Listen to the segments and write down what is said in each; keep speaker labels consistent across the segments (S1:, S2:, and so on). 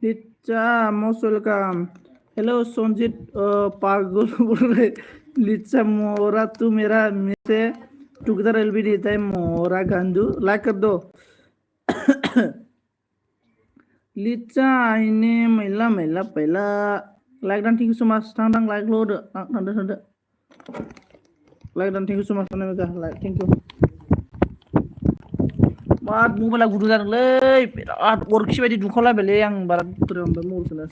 S1: लिचा most welcome hello Sanjeet पागल बोल रहे लिचा मोरा तू मेरा मिसे टुगेदर एलबीडी टाइम मोरा गंदू लाइक कर दो लिचा इने मैला मैला पहला लाइक डान थैंक यू सो मच थांदां लाइक लो दो थांदो लाइक डान thank you so much like thank you बात मबाइला गुदुं जादोंलै बिराद अरखि बायदि दुंखावलायबायलै आं बारा बोरैबा मोनबाय मबाइलखौनो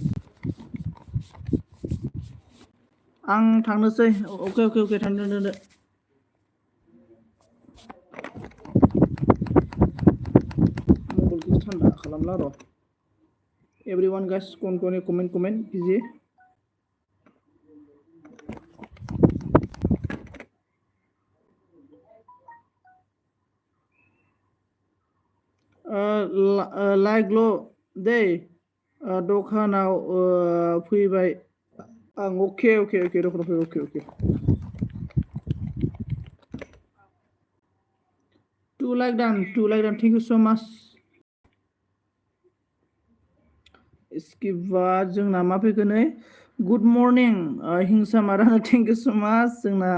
S1: आं थांनोसै अके थांदो मबाइलखौ थान्दा खालामला र' एभरिवान गाइस कोन कमेन्ट कीजिए लाइक ल' दे दखानाव फैबाय आं अके दखानाव फैबाय अके टू लाइक डान थैंक यू सो मच इसके बाद जोंना मा फैगोन नै गुड मर्निं हिंसा मारानो थैंक यू सो मच जोंना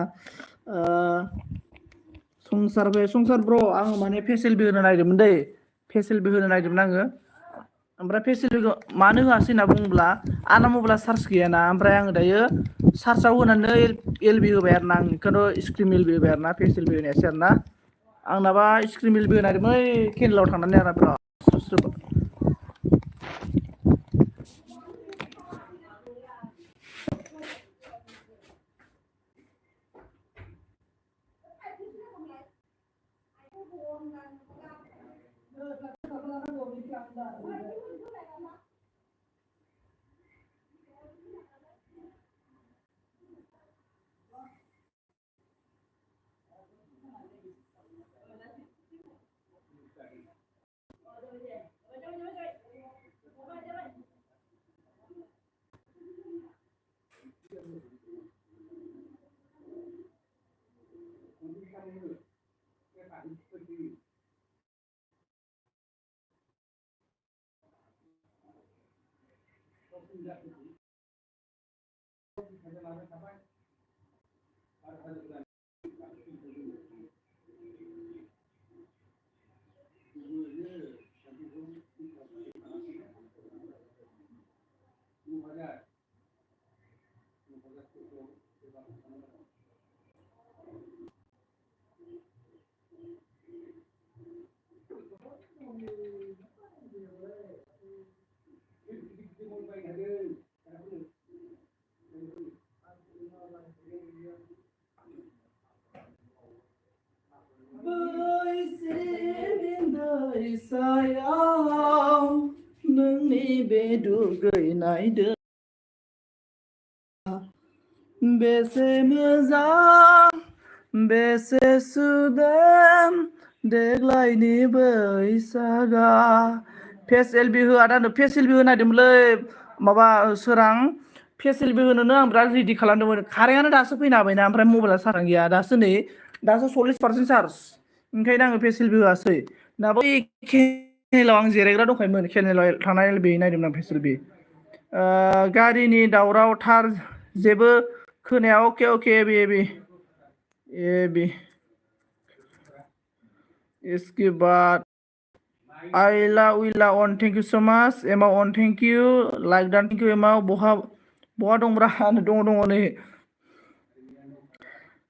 S1: संसार ब्र आं माने फेसिलबो होनो नागिरदोंमोन दै फेसिलबो होनो नागिरदोंमोन आङो ओमफ्राय फेसिलबो मानो होआसै होनना बुङोब्ला आंना मबाइला चार्ज गैयाना ओमफ्राय आङो दायो चार्जआव होनानै एलबि होबाय आरो ना आं बेखौथ' स्क्रिन एलबि होबाय आरो ना फेसिलबो होनायासै आरो ना आंनाबा स्क्रिन एलबि होनो नागिरदोंमोन केन्डेलाव थांनानै आरो बिराद सायाव नोंनि बे दुगैनाय बेसे मोजां बेसे सुदेम देग्लायनि बैसागा फेस एलबि होआ दानो फेस एलबि होनो नागिरदोंमोनलै माबा सोरां फेस एलबि होनोनो आं बिराद रेडि खालामदोंमोन कारेन्टआनो दासो फैनो हाबायना ओमफ्राय मबाइला चार्जआनो गैया दासो 40% चार्ज ओंखायनो आङो फेस एलबि होआसै दा बै केनेलाव आं जिरायग्रा दंखायोमोन केनेलाव थांनानै एलबि नायदोंमोन आं फेस एलबि गारिनि दावराव थार जेबो खोनाया अके एबि इसके बाद आइला उइला अन थैंक यू सो मच एमा अन थैंक यू लाइक डान थैंक यू एमा बहा दंब्रा दङ नै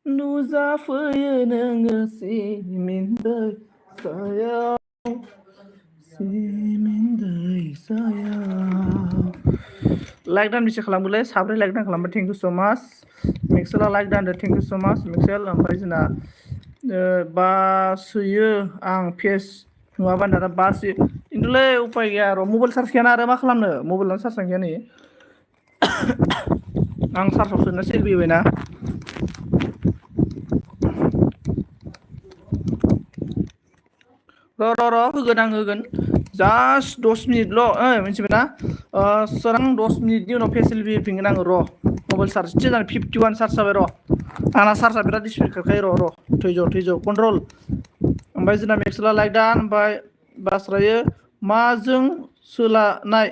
S1: नुजाफैयो नोङो सिमिन्दै सायाव लाइक डान बेसे खालामगोनलै साब्रै लाइक डान खालामबाय थैंक यू सो मच मिक्सेला लाइक डान थैंक यू सो मच मिक्सेल ओमफ्राय जोंना बासोयो आं फेस नुवाबा दाना बासोयो खिन्थुलै उपाय गैया र' मबाइल चार्ज गैयाना आरो मा खालामनो मबाइलानो चार्जआनो गैया नै आं चार्जआव सोना सेलबि होबायना र' होगोन आं होगोन जास्ट 10 मिनिटल' मिथिबायना सोरां 10 मिनिटनि उनाव फेस एलबि होफिनगोन आङो र' मबाइल चार्ज एसे जाना 51 चार्ज जाबाय र' आंना चार्जआ बिराद स्पिड खारखायो र' थैज' कन्ट्रल ओमफ्राय जोंना मिक्सेला लाइक डान ओमफ्राय बास्रायो माजों सोलानाय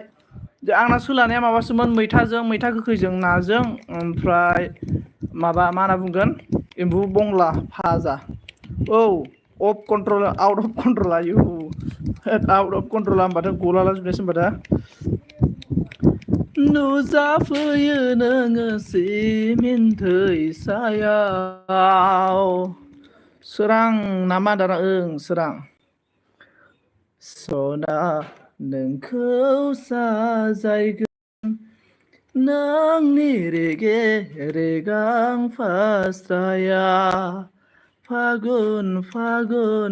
S1: आंना सोलानाया माबासोमोन मैथा गोखैजों नाजों ओमफ्राय माबा मा होनना बुंगोन एम्बु बंला भाजा औ of control out of control आयु आउट अफ कन्ट्रल होमबाथ' गलालाजोबनायसो होमबा दा नुजाफैयो नोङो सिमिन्थै सायाव सोरां नामा दाना ओं सोरां सना नोंखौ साजायगोन नोंनि रेगे रेगां फास्राया फागुन फागुन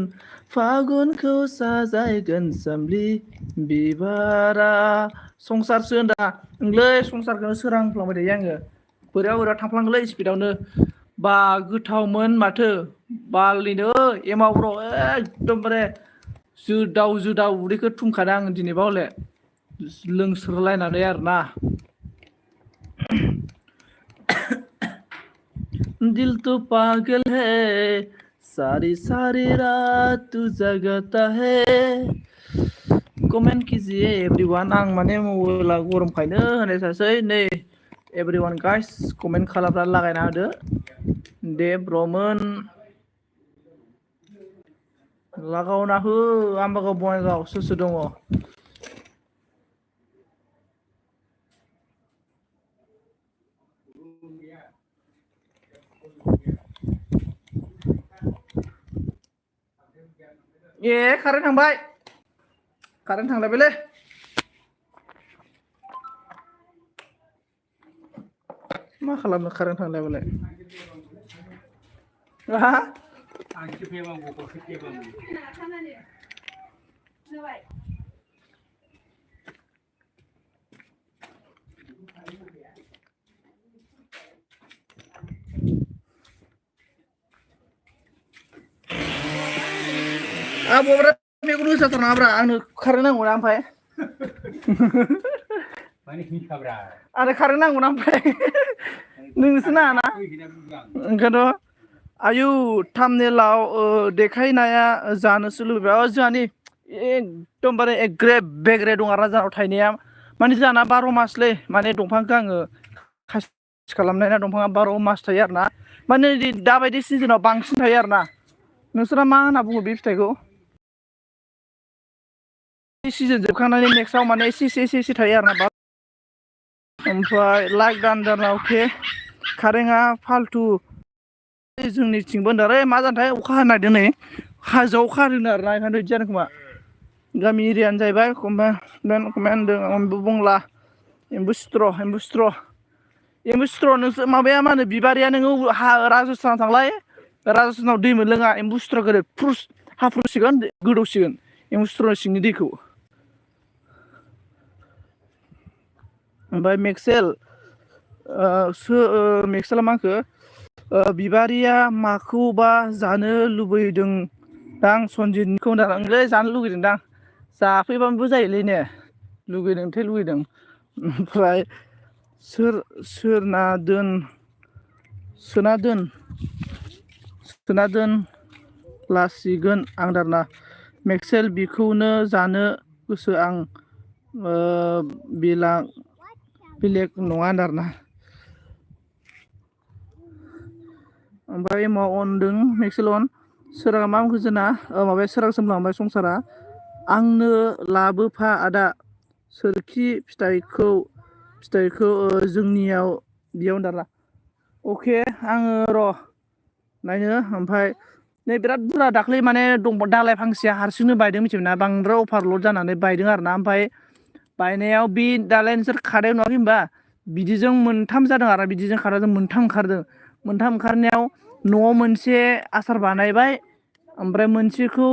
S1: फागुनखौ साजायगोन सोमलि बिबारा संसारसो होनदा ओंलै संसारखौनो सोरां होफ्लांबाय थायो आङो बोरैबा बोरैबा थांफ्लाङोलै स्पिडआवनो बा गोथावमोन माथो बालनिनो एमावब्र' एकदमबारे जोदाव उदैखौ थुमखादों आं दिनैबा हले लोंस्रोलायनानै आरोना दिल तो पागल है सारी सारी रात तू जगता है कमेन्ट कीजिए एवरीवन आं माने मबाइला गरमखायनो होनाय जासै नै एवरीवन गाइस कमेन्ट खालामना लागायना होदो दे ब्रमोन लागावना हो आम्बागाव बङाइगाव सोर सोर दङ ए कारेन्ट थांलायबायलै मा खालामनो कारेन्ट थांलायबायलाय हा बब्रा मेगन होसाथारनाङाब्रा आंनो कारेन्ट नांगौना ओमफ्राय आरो कारेन्ट नांगौना ओमफ्राय नोंनोसो नाङाना ओंखायनोथ' आयु थामनेलाव देखायनाया जानोसो लुबैबाय जोंहानि एकदमबारे एग्रे बेग्रे दं आरोना जोंनाव थायनाया माने जोंहाना 12 मासलै माने दंफांखौ आङो खासि खालामनाय ना दंफाङा 12 मास थायो आरोना माने दाबायदि सिजोनाव बांसिन थायो आरोना नोंसोरा मा होनना बुङो बे फिथाइखौ सिजोन जोबखांनानै नेक्स्टआव माने एसे थायो आरोना ओमफ्राय लाइक दानजाना अके कारेन्टआ फाल्थु जोंनिथिंबो होनदों मा जानोथाय अखा हानो नागिरदों नै हाजोआव अखा हादों आरोना ओंखायनो बिदि जादों खोमा गामि एरियानो जाहैबाय कमेन्ट एम्बु बंला एम्बु सिथ्र' नोंसोर माबाया मा होनो बिबारिया नोङो राजस्थानाव थांलाय राजस्थानाव दै मोनलोङा एम्बु सिथ्र' गोदो हाफ्रुसिगोन गोदौसिगोन एम्बु सिथ्र' सिंनि दैखौ ओमफ्राय मेक्सेला मा होनखो बिबारिया माखौबा जानो लुबैदों दां सनजितनिखौ होनदोंलै जानो लुगैदों दां जाफैबाबो जायोलै ने लुगैदों ओमफ्राय सोना दोन लासिगोन आं दारना मेक्सेल बिखौनो जानो गोसो आं बेलेग नङा आरोना ओमफ्राय एमाव अनदों मेक्सेल अन सोराङा मा बुंखो जोंना माबाया सोरां सोमलांबाय संसारा आंनो लाबोफा आदा सोरखि फिथाइखौ जोंनियाव बेयाव दारा अके आङो र' नायनो ओमफ्राय नै बिराद बुरजा दाख्लै माने दालाय फांसेया हारसिंनो बायदों मिथिबायना बांद्राय अभारलड जानानै बायदों आरोना ओमफ्राय बायनायाव बे दालाय नोंसोर खादायाव नुवाखै होनबा बिदिजों मोनथाम जादों आरो बिदिजों खादाजों मोनथाम ओंखारनायाव न'आव मोनसे आसार बानायबाय ओमफ्राय मोनसेखौ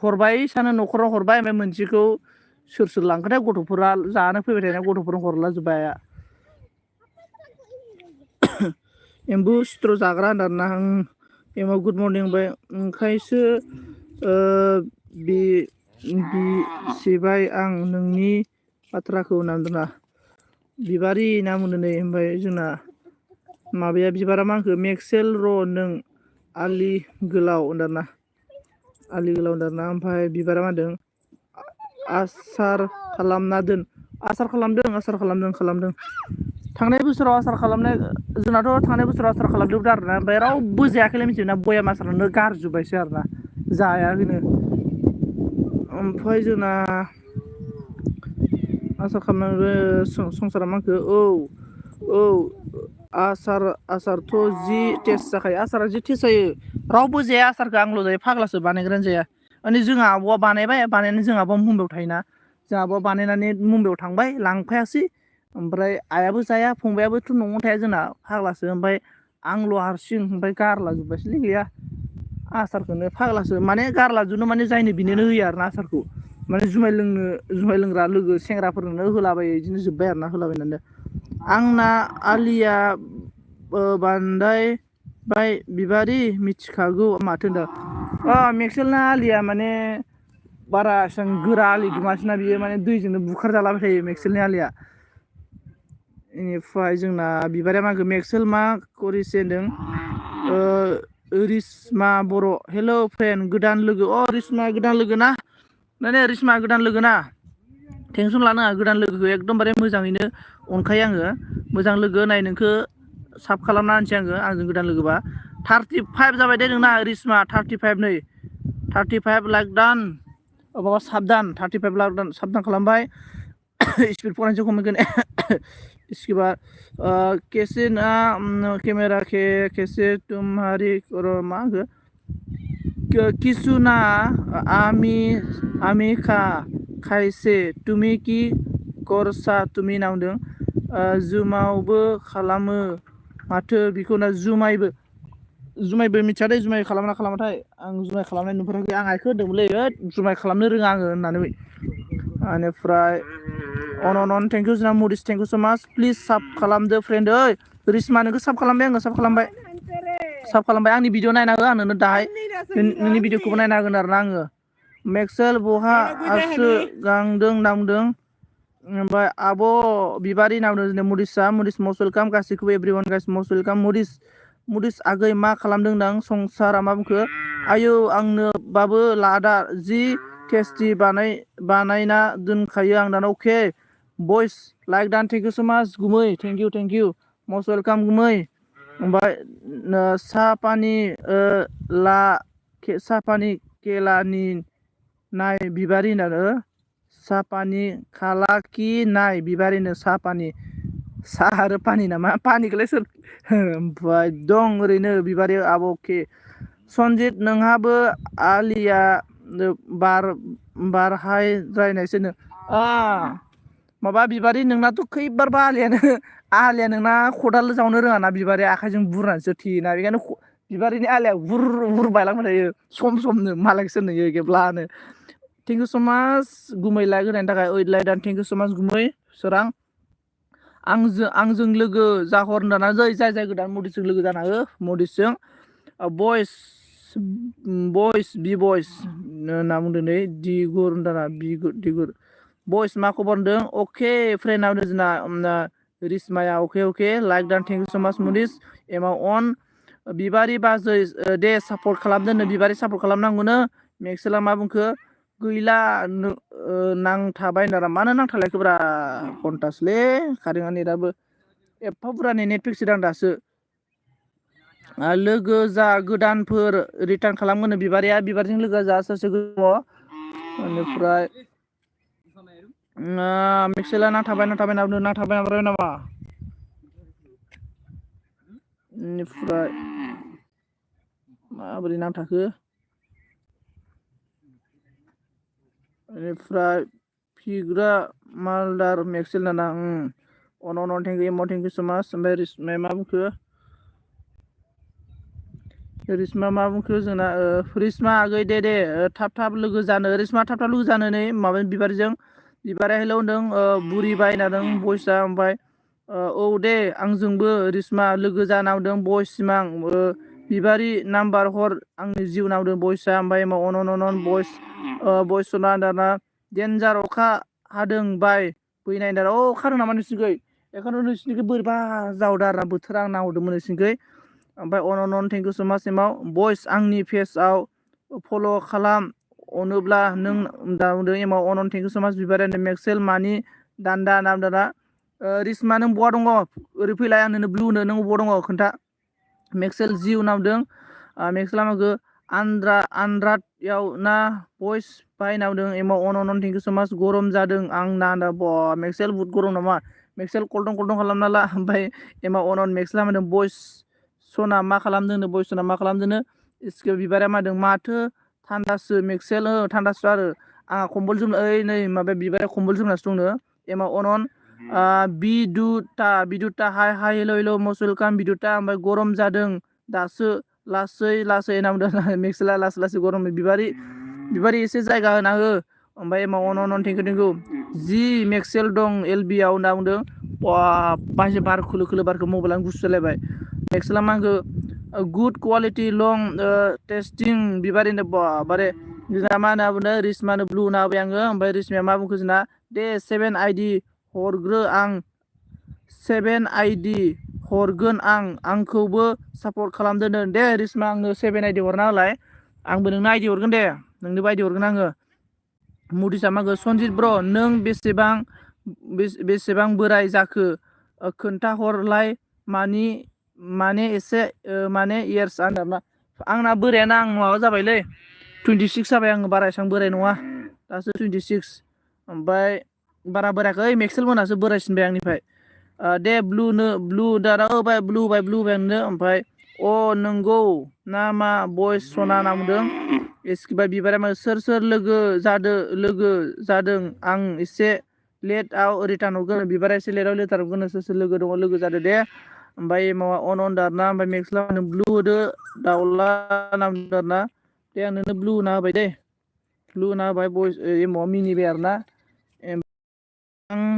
S1: हरबाय सानो न'खराव हरबाय ओमफ्राय मोनसेखौ सोर लांखोथाय गथ'फोरा जानो फैबाय थानाय गथ'फोरनो हरलाजोब्बाय आइया एम्बु सिथ्र' जाग्रा होनदों आरोना एमाव गुड मर्निं बुंबाय ओंखायसो बिसिबाय आं नोंनि बाथ्राखौ होनना बिबारि ना मोनो नै ओमफ्राय जोंना माबाया बिबारा मा होनखो मेक्सेल र' नों आलि गोलाव होनदोंना ओमफ्राय बिबारा मा होनदों आसार खालामना दोन आसार खालामदों थांनाय बोसोराव आसार खालामनाय जोंनाथ' थांनाय बोसोराव आसार खालामदोंमोन आरोना ओमफ्राय रावबो जायाखैलाय मिथियोना बयाम आसारानो गारजोब्बायसो आरोना जायाखैनो ओमफ्राय जोंना आसार खालामनानै संसारा माखो औ आसारथ' जि टेस्ट जाखायो आसारा जि टेस्ट जायो रावबो जाया आसारखौ आंल' जायो फाग्लासो बानायग्रायानो जाया माने जोंहा आब'आ बानायबाय बानायनानै जोंहा आब'आ मुम्बाइआव थायोना जोंहा आब'आ बानायनानै मुम्बाइआव थांबाय लांफायासै ओमफ्राय आइयाबो जाया फंबायाबोथ' न'आव थाया जोंना फाग्लासो ओमफ्राय आंल' हारसिं ओमफ्राय गारलाजोब्बायसोलै गैया आसारखौनो फाग्लासो माने गारलाजोबनो माने जायनो बिनोनो होयो आरोना आसारखौ माने जुमाय लोंग्रा लोगो सेंग्राफोरनो होलाबायो बिदिनो जोब्बाय आरोना होलाबायनानै आंना आलिया बान्दाय बाय बिबारि मिथिखागौ माथो होनदों मेक्सेलना आलिया माने बारा एसेबां गोरा आलि नङासैना बियो माने दैजोंनो बुखार जालाबाय थायो मेक्सेलनि आलिया बेनिफ्राय जोंना बिबारा मागो मेक्सेल मा करिसे होनदों रिसमा बर' हेल' फ्रेन्ड गोदान लोगो रिसमा गोदान लोगो ना रिसमा गोदान लोगो ना टेनसन लानाङा गोदान लोगोखौ एकदमबारे मोजाङैनो अनखायो आङो मोजां लोगो नाय नोंखौ साब खालामना होनसै आंजों गोदान लोगोबा 35 जाबाय दे नोंना रिसमा 35 नै 35 लाइक दान माबा साबदान 35 लाइक दान साबदान खालामबाय स्पिड फरायनोसो खमायगोन इसके बाद कैसे ना कैमरा कैसे तुम्हारी मा होनो किसु ना आमी खायसे तुमि कि करसा तुमि नांदों जुमावबो खालामो माथो बेखौ ना जुमायबो मिथिया दे जुमाय खालामना खालामाथाय आं जुमाय खालामनाय नुफेराखै आं आइखौ होनदोंमोनलै जुमाय खालामनो रोङा आङो होननानै बेनिफ्राय अन थेंक इउ जोंना मडिस थेंक इउ सो माच प्लिज साब खालामदो फ्रेन्ड रिसमा नोंखौ साब खालामबाय आङो साब खालामबाय आंनि भिडिअ नायना हो आं नोंनो दाहाय नोंनि भिडिअखौबो नायना होगोन आरोना आङो मेक्सेल बहा आसो गांदों नामदों ओमफ्राय आब' बिबारि नामदों मडिस मस्ट वेलकाम गासैखौबो एभ्रिवान गाइस मस्ट वेलकाम मडिस आगै मा खालामदों दां संसारा मा बुंखो आयौ आंनोबाबो लादा जि टेस्टि बानायना दोनखायो आं दाना अके बयस लाइक दान थेंक इउ सो माच गुमै थेंक इउ मस्ट वेलकाम गुमै ओमफ्राय सापानि केलानि नाय बिबारि होननानै सापानि खालाखि नाय बिबारिनो सा आरो पानि नामा पानिखौलाय सोर ओमफ्राय दं ओरैनो बिबारि आब'के सनजित नोंहाबो आलिया बारहाय रायनायसोनो माबा बिबारि नोंनाथ' खैबारबा आलिया नोंना खदाल जावनो रोङाना बिबारि आखाइजों बुरनानैसो थेयोना बेखायनो बिबारिनि आलिया बुर बायलांबाय थायो समनो मालायसो नुयो गेब्लानो थेंक इउ स' माच गुमै लाइक होनायनि थाखाय लाइक दान थेंक इउ स' माच गुमै सोरां आंजों लोगो जाहर दाना जाय गोदान मडिसजों लोगो जाना हो मडिसजों बयस होनना बुंदों नै दिगुर दाना दिगुर बयस मा खबर होनदों अके फ्रेन्ड होनदों जोंना रिसमाया अके लाइक दान थेंक इउ स' माच मडिस एमाव अन बिबारि बाजै दे सापर्ट खालामदोंनो बिबारि सापर्ट खालामनांगौनो मेक्सेला मा बुंखो गैला नांथाबाय होनदों मानो नांथालायखोब्रा घन्टासोलै खारेङा नेटआबो एफा बुरजानि नेट फिक्सोदां दासो लोगो जा गोदानफोर रिटार्न खालामगोन बिबारिजों लोगो जा सासे दङ बेनिफ्राय मेक्सेला नांथाबाय नामा बेनिफ्राय माबोरै नांथाखो बेनिफ्राय फिग्रा मालदार मेक्सेल नाना अन थेंक इउ सो माच ओमफ्राय रिसमाया मा बुंखो जोंना रिसमा आगै दे थाब लोगो जानो रिसमा थाब लोगो जानो नै माबा बिबारिया हेलौ होनदों बुरिबाय होनदों बयसआ ओमफ्राय औ दे आंजोंबो रिसमा लोगो जानावदों बयस सिमां बिबारि नाम्बार हर आंनि जिउ नावदों बयसआ ओमफ्राय अन बयसना दाना देन्जार अखा हादों बाय फैनाय दाना अखा हादों नामा नोंसिनिखै बेखौनो नोंसिनिखै बोरैबा जावदों आरोना बोथोरा आं नाहरदोंमोन नोंसिनिखै ओमफ्राय अन थेंक इउ स' माच एमाव बयस आंनि पेजआव फल' खालाम अनोब्ला नों दा बुंदों एमाव अन थेंक इउ सो माच बिबारानो मेक्सेल मानि दान्दा नामदाना रिसमा नों बहा दङ ओरै फैलाय आं नोंनो ब्लुनो नों बहा दङ खोन्था मेक्सेल जिउ नामदों मेक्सेला मागो आन्द्रायाव ना भइस बाय नामदों एमाव अन थेंक इउ सो माच गरम जादों आं ना दा मेक्सेल बुट गरम नामा मेक्सेल कल्टं खालामना ला ओमफ्राय एमाव अन मेक्सेला मादों भइस सना मा खालामदोंनो भइस सना मा खालामदोंनो इसके बिबारा मादों माथो थान्दासो मेक्सेल थान्दासो आरो आंहा कम्बल जोम ओइ नै माबा बिबारा कम्बल जोमनासो दंनो एमाव अनन बिदुता हाय हाय हेल' हेल' मसुलकाम बिदुता ओमफ्राय गरम जादों दासो लासै होनना बुंदों मेक्सेला लासै गरम बिबारि एसे जायगा होना हो ओमफ्राय एमाव अन थेंक इउ जि मेक्सेल दं एलबि आव होनना बुंदों बायसे बार खोलो बारखौ मबाइलानो गुसु जालायबाय मेक्सेला मागो गुड क्वालिटि लं टेस्टिं बिबारिनो बारे जोंना मा होनना बुंदों रिसमानो ब्लु होना होबाय आङो ओमफ्राय रिसमाया मा बुंखो जोंना दे 7 आइडि हरगोन आंखौबो सापर्ट खालामदोनो दे रिसमा आंनो 7 आइडि हरना होलाय आंबो नोंनो आइडि हरगोन दे नोंनोबो आइडि हरगोन आङो मुदिसा मागो सनजित ब्र नों बेसेबां बोराय जाखो खोन्थाहरलाय माने एसे माने इयार्स आंना बोरायानो आं माबा जाबायलै 26 जाबाय आङो बारा एसेबां बोराय नङा दासो 26 ओमफ्राय बारा बोरायाखै मेक्सेल मोनासो बोरायसिनबाय आंनिफ्राय दे ब्लु दाना होबाय ब्लु होबाय नोंनो ओमफ्राय नंगौ ना मा भइस सना होनना बुंदों एसकिबा बिबारा सोर लोगो जादों आं एसे लेटआव रिटार्न हरगोन बिबारा एसे लेटआव हरगोन सोर लोगो दङ लोगो जादो दे ओमफ्राय माबा अन दारना ओमफ्राय मेक्सेला ब्लु होदो दाउला नामदारना दे आं नोंनो ब्लु होना होबाय दे ब्लु होना होबाय बयस एमाव मिनिबाय आरोना आं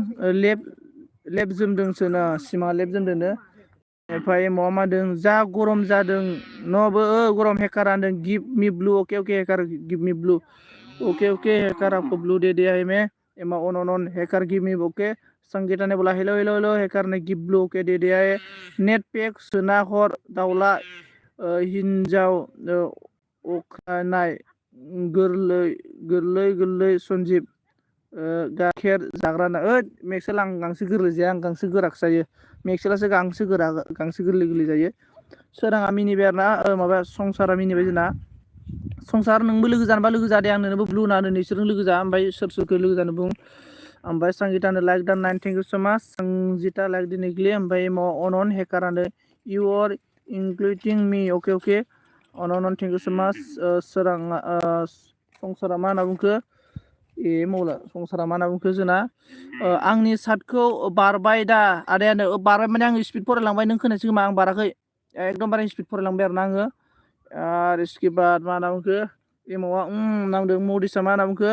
S1: लेब जोमदोंसो ना सिमा लेब जोमदोंनो ओमफ्राय माबा मादों जा गरम जादों नबो गरम हेकार होनदों गिभ मि ब्लु अके हेकार गिभ मि ब्लु ओके हेकार आपको ब्लू दे दिया है मैं एमा अन हेकार गिव मी ओके संगीता ने बोला हेलो हेकार ने गिव ब्लू ओके दे दिया है नेट पेक सोना हर दाउला हिन्जाव अखानाय गोरलै सन्जिब गाइखेर जाग्रा ना मेक्सेल आं गांसो गोरलै जाया आं गांसो गोराखौ जायो मेक्सेलासो गांसो गोरलै जायो सोराङा मिनिबाय आरोना माबा संसारा मिनिबाय जोंना संसार नोंबो लोगो जानोबा लोगो जादे आं नोंनोबो ब्लु होना होदों नोंसोरजों लोगो जा ओमफ्राय सोरखौ लोगो जानो बुं ओमफ्राय संगितानो लाइक दा 9 थेंक इउ सो माच संजिता लाइक द निग्लि ओमफ्राय अन हेकारानो इउ आर इंक्लुडिं मी अके अन थेंक इउ सो माच सोराङा संसारा मा होनना बुंखो मौला संसारा मा होनना बुंखो जोंना आंनि सार्टखौ बारबाय दा आदायानो बारबाय माने आं स्पिड फरायलांबाय नों खोनायासै खोमा आं बाराखै एकदमबारे स्पिड फरायलांबाय आरोना आङो आरो स्किबार मा होनना बुंखो एमावा नांदों मदिसा मा होनना बुंखो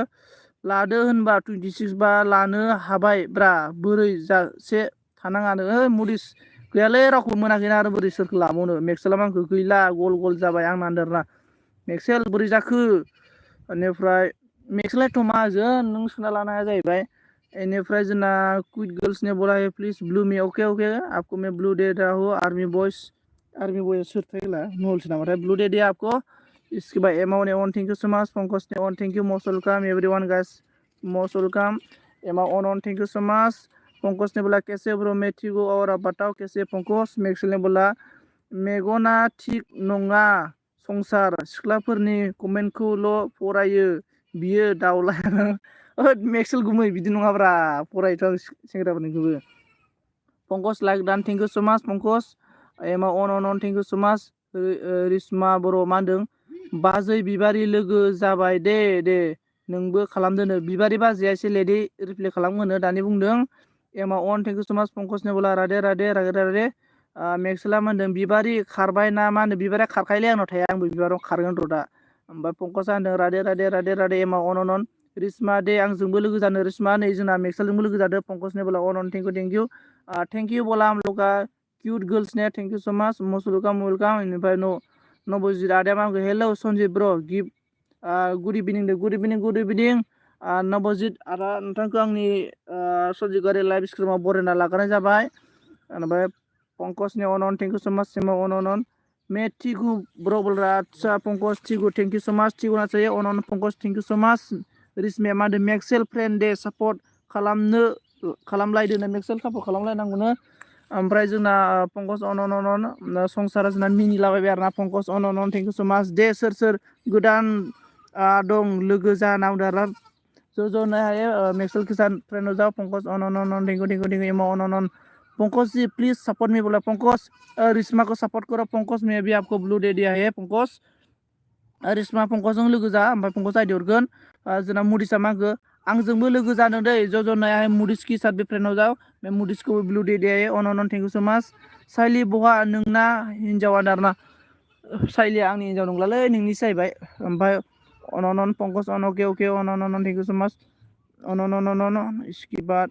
S1: लादो होनबा 26 बा लानो हाबाय ब्रा बोरै जासे थानाङानो मदिस गैयालै रावखौ मोनाखैना आरो बोरै सोरखौ लाबावनो मेक्सेला आंखौ गैला गल जाबाय आंना होनदोंना मेक्सेल बोरै जाखो बेनिफ्राय मेक्सेला एथ' माहाजोन नों सोना लानो हाया जाहैबाय बेनिफ्राय जोंना क्विट गर्ल्स ने बोला है प्लिज ब्लू मी ओके आपको मैं ब्लू दे रहा हूँ आर्मी बॉयज सोर थायोला नल्स नामाथाय ब्लू दे दिया आपको इसके बाद एमाउ ने ऑन thank you so much Pankaj ने ऑन thank you most welcome everyone guys most welcome एमाउ ऑन thank you so much Pankaj ने बोला कैसे ब्रो मैं ठीक हूँ और आप बताओ कैसे पंकज मेक्सेल ने बोला मेगना थिग नङा संसार सिख्लाफोरनि कमेन्टखौल' फरायो बियो दाउलायानो मेक्सेल गुमै बिदि नङाब्रा फरायोथ' आं सेंग्राफोरनिखौबो पंकज लाइक दान थेंक इउ सो माच पंकज एमा अन थेंक इउ सो माच रिसमा बर' मा होनदों बाजै बिबारि लोगो जाबाय दे नोंबो खालामदोनो बिबारि बाजैया एसे लेटै रिप्लाइ खालामगोनो दानि बुंदों एमा अन थेंक इउ सो माच पंकजने बोला राधे मेक्सेला मा होनदों बिबारि खारबाय ना मा होनो बिबारिया खारखायोलै आंनाव थाया आंबो बिबाराव खारगोन र' दा ओमफ्राय पंकजा होनदों राधे एमा अन रिसमा दे आंजोंबो लोगो जानो रिसमा नै जोंना मेक्सेलजोंबो लोगो जादों पंकजने बोला अन थेंक इउ बोला हम लोग का क्यूट गर्ल्स ने thank you so much most welcome बेनिफ्राय नबजित आदाया मा होनखो हेल' सन्जित ब्र गिभ गुड इभिनिं नबजित आदा नोंथांखौ आंनि सन्जित गारि लाइभ स्क्रिमाव बरायना लाग्रोनाय जाबाय ओमफ्राय पंकजनि अन थेंक इउ सो माच सिमा अन मैं टिगु ब्रो बोल रहा अच्छा पंकज टिगु थैंक यू सो मच टिगु ना चाहिए अन Pankaj thank you so much रिसमे मा दे मेक्सेल फ्रेंड दे सपोर्ट खालामनो खालामलायदोनो मेक्सेल सपोर्ट खालामलायनांगौनो ओमफ्राय जोंना पंकज अन संसारा जोंना मिनिलाबायबाय आरोना पंकज अन थैंक यू सो मच दे सोर सोर गोदान दं लोगो जानांगौ आरो ज' हायो मेक्सेल किसान फ्रेंड जाओ पंकज अन थैंक यू इमो अन Pankaj ji please support me बोला पंकज रिश्मा को सपोर्ट करो पंकज मैं भी आपको ब्लू दे दिया है पंकज रिश्मा पंकजजों लोगो जा ओमफ्राय पंकज आइदि हरगोन जोंना मुडिसा मागो आंजोंबो लोगो जादों दै ज' नाया मुडिस की साथ बे फ्रेंडआव जाओ मैं मुडिस को ब्लू दे दिया है अन थैंक यू सो मच साइलि बहा नोंना हिन्जावा दारना साइलिया आंनि हिन्जाव नंलालै नोंनिसो जाहैबाय ओमफ्राय अन पंकज अन अके अन थैंक यू सो मच अन इसकी बात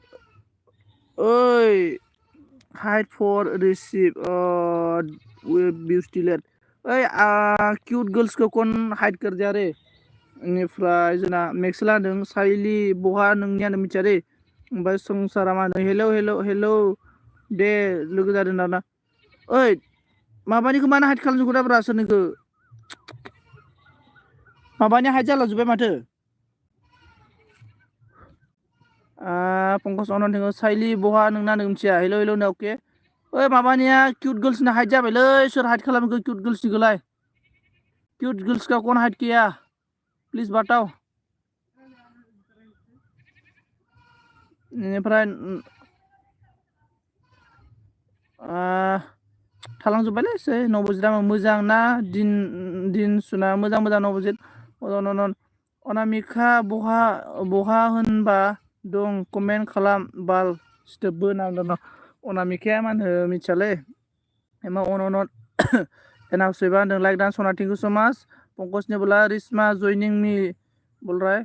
S1: ओइ हाइड फर रिसीव ब्यूस्टिलेट ओइ क्यूट गर्ल्स को कौन हाइड कर दिया रे बेनिफ्राय जोंना मेक्सेला होनदों साइलि बहा नोंनियानो मिथिया रे ओमफ्राय संसारा मा होनदों हेलौ दे लोगो जादों दाना ओइ माबानिखौ मानो हाइड खालामजोबखो दा ब्रा सोरनिखौ माबानि हाइड जाला जोब्बाय माथो पंकज अन थैंक साइलि बहा नोंना नों मिथिया हेलौ होनदों अके ओइ माबानिया क्यूट गर्ल्सना हाइड जाबायलै सोर हाइड खालामखो क्यूट गर्ल्सनिखौलाय क्यूट गर्ल्स का कौन हाइड किया प्लिज बताओ बेनिफ्राय थालांजोब्बायलै एसे नबजित मोजां ना दिन सुना मोजां नबजित अनामिका बहा होनबा दं कमेन्ट खालाम बाल सिथोबबो होनना अनामिकाया मा होनो मिथियालै एमा अन एनाव सोबा होनदों लाइक डान्स सना थैंक यू सो माच पंकजनि बोला रिश्मा जयनिं मी बोल रहा है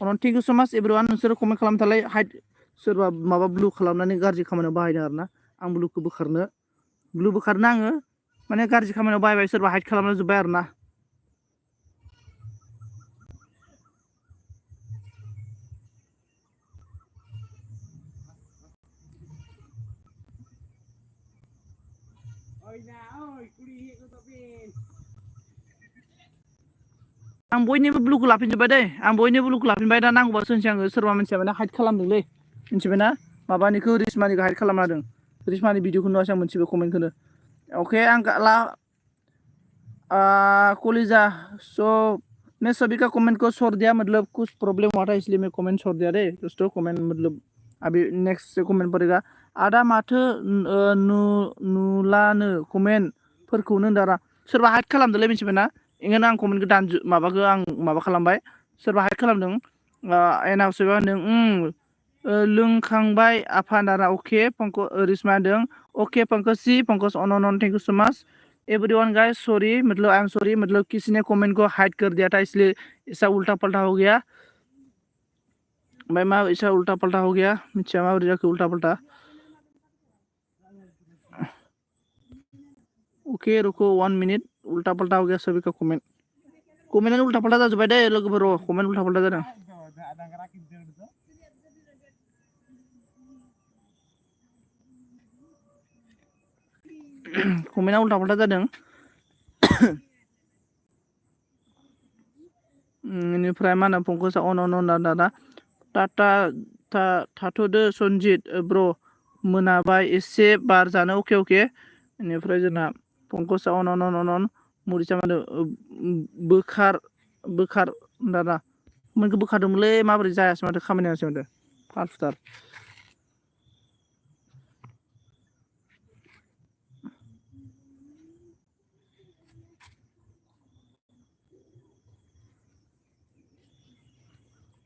S1: अन थैंक यू सो माच एभ्रिवान नोंसोर कमेन्ट खालामथालाय हाइड सोरबा माबा ब्लु खालामनानै गाज्रि खामानियाव बाहायदों आरोना आं ब्लुखौ बोखारनो आङो माने गाज्रि खामानियाव बाहायबाय सोरबा हाइड खालामना जोब्बाय आरोना आं बयनिबो ब्लुखौ लाफिनजोब्बाय दै आं बयनिबो ब्लुखौ लाफिनबाय दा नांगौबा सोनसै आङो सोरबा मानसिया माने हाइड खालामदोंलै मिथिबायना माबानिखौ रिश्मानिखौ हाइड खालामना होदों रिश्मानि भिडिअखौ नुवासै आं मोनसेबो कमेन्टखौनो ओके आं कलिजा सो मैं सभी का कमेंट को छोड़ दिया मतलब कुछ प्रॉब्लम हुआ था इसलिए मैं कमेंट छोड़ दिया रे दोस्तों कमेंट मतलब अभी नेक्स्ट से कमेंट पड़ेगा आदा माथो नुलानो कमेन्टफोरखौनो दारा सोरबा हाइड खालामदोंलै मिथिबायना ओंखायनो आं कमेन्टखौ आं माबा खालामबाय सोरबा हाइड खालामदों एनाव सोरबा होनदों लोंखांबाय आफा दारा अके रिश्मा होनदों ओके पंकज अन thank you so much everyone guys sorry मतलब आई एम सॉरी मतलब किसी ने कमेंट को हाइड कर दिया था इसलिए ऐसा उल्टा पल्टा हो गया भाई मैं ऐसा उल्टा पल्टा हो गया मिथिया माबोरै जाखो उल्टा पल्टा ओके रुको 1 मिनट उल्टा पल्टा हो गया सभी का कमेन्टआनो उल्टा पल्टा जाजोब्बाय दे लोगोफोर कमेन्ट उल्टा पल्टा जादों कमेन्टआ उल्टा पल्टा जादों बेनिफ्राय मा होनो पंकजा अन दादा टाटा थाथ'दो सनजित ब्र मोनाबाय एसे बार जानो अके बेनिफ्राय जोंना पंकजा अन मुरिसा मा होनो बोखार दादा कमेन्टखौ बोखारदोंमोनलै माबोरै जायासै माथो खामानियासै माथो फाल्थुथार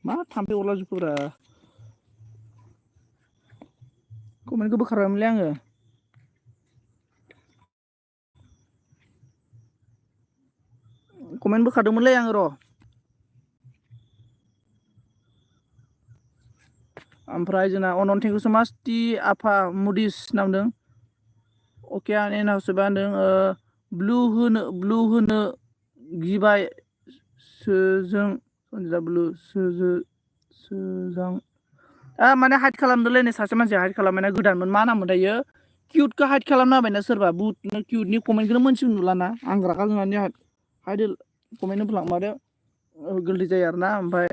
S1: मा थाम्फै अरलाजोबखोब्रा कमेन्टखौ बोखारबायमोनलै आङो कमेन्ट बोखारदोंमोनलै आङो र' ओमफ्राय जोंना अनन थेंक इउ सो माच टि आफा मुडिस नामदों अके आं एनाव सोरबा होनदों ब्लु होनो गिबाय सोजों सन्जिता ब्लु सोजां माने हाइड खालामदोलै नै सासे मानसिया हाइड खालामनाया गोदानमोन मा नाममोन दायो किउटखौ हाइड खालामना होबायना सोरबा बुहुत किउटनि कमेन्टखौनो मोनसिबो नुलाना आं रागा जोंनानै हाइड कमेन्ट होफ्लांबादो गोल्टी जायो आरोना ओमफ्राय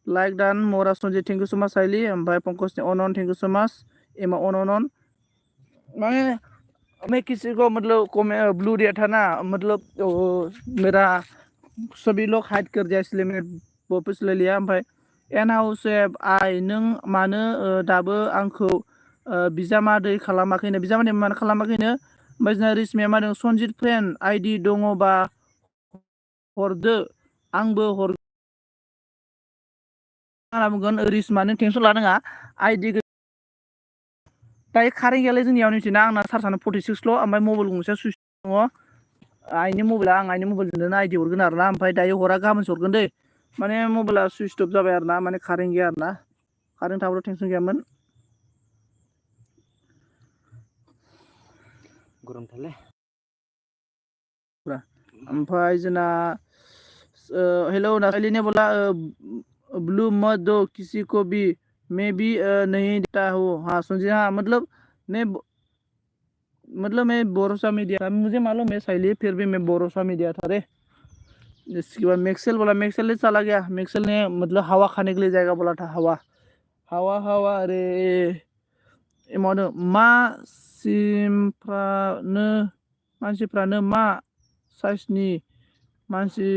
S1: लाइक डान मरा सनजि थेंक इउ सो माच साइली ओमफ्राय पंकजनि अनन थेंक इउ सो माच एमा अनन माने मैं किसी को मतलब ब्लू दिया था ना मतलब मेरा सभी लोग हाइड कर दिया इसलिए मैंने वापस ले लिया ओमफ्राय एन हाउस आइ नों मानो दाबो आंखौ बिजामादै खालामाखैनो बिजामादै मानो खालामाखैनो ओमफ्राय जोंना रिसमिया मा होनो सनजित फ्रेन्ड आइडि दङबा हरदो आंबो होनना बुंगोन रिसमा नों टेनसन लानाङा आइडि दायो कारेन्ट गैयालै जोंनियाव मिथिना आंना चार्जआनो 46ल' ओमफ्राय मबाइल गंसेया सुइच दङ आइनि मबाइला आं आइनि मबाइलजोंनो आइडि हरगोन आरोना ओमफ्राय दायो हरा गाबोनसो हरगोन दै माने मबाइला सुइच अफ जाबाय आरोना माने कारेन्ट गैया आरोना कारेन्ट थाबाथ' टेनसन गैयामोन गरमथारलै ओमफ्राय जोंना हेलो नासाइली ने बोला ब्लू मत दो किसी को भी मैं भी नहीं देता हूँ हाँ सुनिए हाँ मतलब मैं भरोसा में दिया था मुझे मालूम है साइली फिर भी मैं भरोसा में दिया था रे इसके बाद मैक्सेल बोला मैक्सेल ने चला गया मैक्सेल ने मतलब हवा खाने के लिए जाएगा बोला था हवा हवा हवा अरे एमावनो मा मानसिफ्रानो मा साइसनि मानसि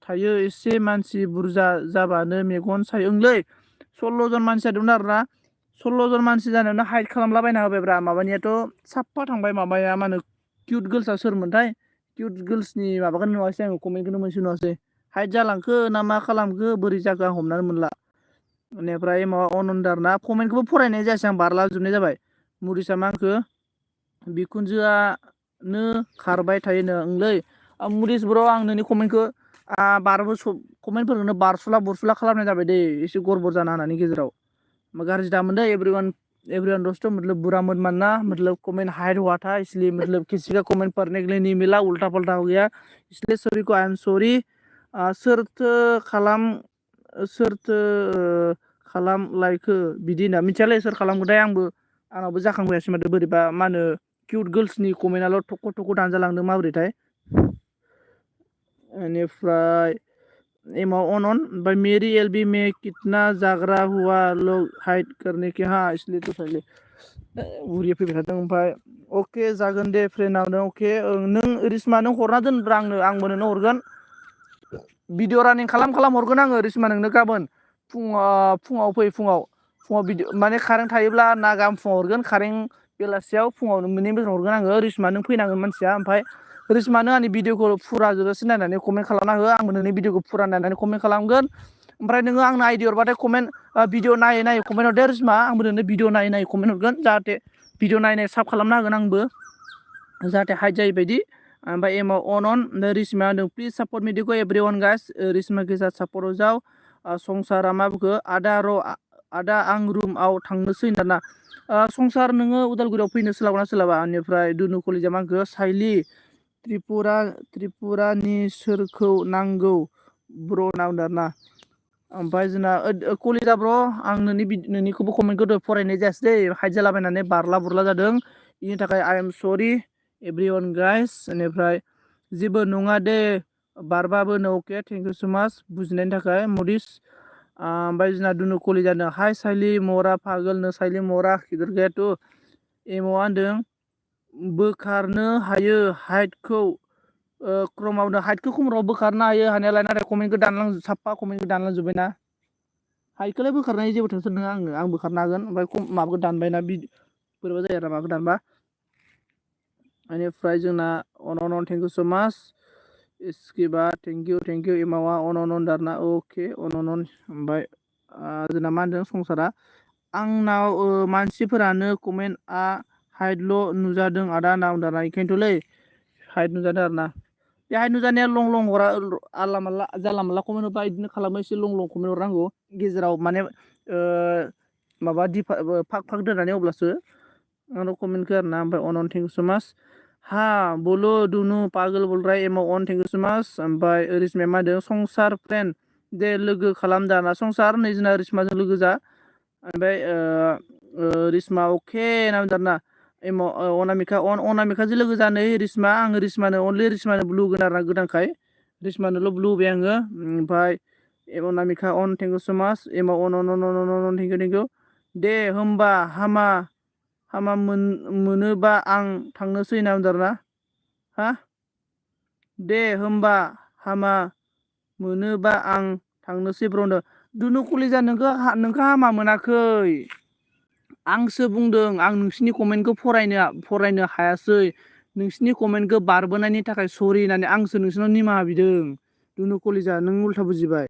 S1: थायो एसे मानसि बुरजा जाबानो मेगन सायोंलै 16 जन मानसि जादोंमोन आरोना 16 जन मानसि जानायावनो हाइड खालामलाबायना होबायब्रा माबानियाथ' साफा थांबाय माबाया मा होनो किउट गर्ल्सआ सोरमोनथाय किउट गर्ल्सनि माबाखौनो नुवासै आङो कमेन्टखौनो मोनसे नुवासै हाइड जालांखो ना मा खालामखो बोरै जाखो आं हमनानै मोनला बेनिफ्राय माबा अनन्दार ना कमेन्टखौबो फरायनाय जायासै आं बारला जोबनाय जाबाय मुरिसा मा होनखो बिखुनजोआनो खारबाय थायोनो ओंलै मुरिस ब्र' आं नोंनि कमेन्टखौ कमेन्टफोरखौनो बारसुला बुरसुला खालामनाय जाबाय दै एसे गरबर जाना होनानि गेजेराव गाज्रि दामोन दै एवरीवन दोस्तों मतलब बुरा मत मानना मतलब कमेंट हाइड हुआ था इसलिए मतलब किसी का कमेंट पढ़ने के लिए नहीं मिला उल्टा पल्टा हो गया इसलिए सभी को आई एम सॉरी सोरथो खालामलायखो बिदि होनना मिथियालै सोर खालामगोथाय आंनावबो जाखांबायासै माथो बोरैबा मा होनो किउट गर्ल्सनि कमेन्टआल' थख' थख' दानजालांदों माबोरैथाय बेनिफ्राय एमाव अनन ओमफ्राय मेरी एलबी में कितना जाग्रा हुआ लोग हाइड करने के हाँ इसलिए तो पहले बुरिया फैबाय थादों ओमफ्राय अके जागोन दे फ्रेन्डआवनो अके नों रिसमा नों हरना दोनब्रा आंबो नोंनो हरगोन भिडिअ रानिं खालाम हरगोन आङो रिसमा नोंनो गाबोन फुङाव फै फुङाव भिडिअ माने कारेन्ट थायोब्ला ना गाबोन फुङाव हरगोन कारेन्ट बेलासियाव फुङाव मोननै बेलायाव हरगोन आङो रिसमा नों फैनांगोन मानसिया ओमफ्राय रिसमा नों आंनि भिडिअखौ फुरा जोबजासे नायनानै कमेन्ट खालामना हो आंबो नोंनि भिडिअखौ फुरा नायनानै कमेन्ट खालामगोन ओमफ्राय नोङो आंनो आइडि हरबाथाय कमेन्ट भिडिअ नायै नायै कमेन्ट हरदे रिसमा आंबो नोंनो भिडिअ नायै नायै कमेन्ट हरगोन जाहाथे भिडिअ नायै साब खालामना होगोन आंबो जाहाथे हाइड जायै बायदि ओमफ्राय एमाव अनन रिसमा होनदों प्लिज सापर्ट मी देखो एवरीवन गाइस रिसमा के साथ सापर्ट हो जाओ संसारा मा बुङो आदा आं रुमाव थांनोसै दाना संसार नोङो उदालगुरियाव फैनो सोलाबना सोलाबा बेनिफ्राय दुनु कलेजा मा होनखो साइली त्रिपुरानि सोरखौ नांगौ ब्र' नांदों आरोना ओमफ्राय जोंना कलेजा ब्र' आं नोंनिखौबो कमेन्टखौ फरायनाय जायासै दै हाइड जालाबायनानै बारला बुरला जादों बेनि थाखाय आइ एम सरि एभ्रिवान गाइस बेनिफ्राय जेबो नङा दे बारबाबो अके थेंक इउ सो माच बुजिनायनि थाखाय मरिस ओमफ्राय जोंना दुनु कलेजानो हाय साइली मरा पागोलनो साइली मरा गिदिर गैयाथ' एम'आ होनदों बोखारनो हायो हाइडखौ क्रमावनो हाइडखौ खमराव बोखारनो हायो हानायालाय नाथाय कमेन्टखौ साफा कमेन्टखौ दानलांजोब्बायना हाइडखौलाय बोखारनाय जेबो टेनसन नङा आं बोखारनो हागोन ओमफ्राय माबाखौ दानबायना बोरैबा जायो आरो माबाखौ दानबा बेनिफ्राय जोंना अनन थेंक इउ सो माच इसके बाद थेंक इउ एमावा अनन दारना अके अनन ओमफ्राय जोंना मा होनदों संसारा आंनाव मानसिफोरानो कमेन्टआ हाइडल' नुजादों आदा होनना बुंदों आरोना बेखायनोथ'लै हाइड नुजादों आरोना बे हाइड नुजानाया लं हरा आला माला जानला माला कमेन्ट हरबा बिदिनो खालामो एसे लं कमेन्ट हरनांगौ गेजेराव माने माबा फाक दोननानै अब्लासो आंनाव कमेन्टखौ आरोना ओमफ्राय अनन थेंक इउ सो माच हाँ बोलो दुनु पागल बोल रहा है एमाव अन थेंक इउ सो माच ओमफ्राय रिसमाया मा होनदों संसार फ्रेन्ड दे लोगो खालाम दाना संसार नै जोंना रिसमाजों लोगो जा ओमफ्राय रिसमा अके नामदारना एमाव अनामिका अनामिकाजों लोगो जानो रिसमा आङो रिसमानो अनलि रिसमानो ब्लु होगोन आरोना गोदानखाय रिसमानोल' ब्लु होबाय आङो ओमफ्राय अनामिका अन थेंक इउ सो माच एमाव अन थेंक इउ दे होमबा हामा हामा मोनोबा आं थांनोसै नामदारना हा दे होमबा हामा मोनोबा आं थांनोसै ब्र'नो दुनु कलिजा नोंखौ हामा मोनाखै आंसो बुंदों आं नोंसिनि कमेन्टखौ फरायनो हायासै नोंसिनि कमेन्टखौ बारबोनायनि थाखाय सरि होननानै आंसो नोंसिनाव निमाहा बिदों दुनु कलिजा नों उल्था बुजिबाय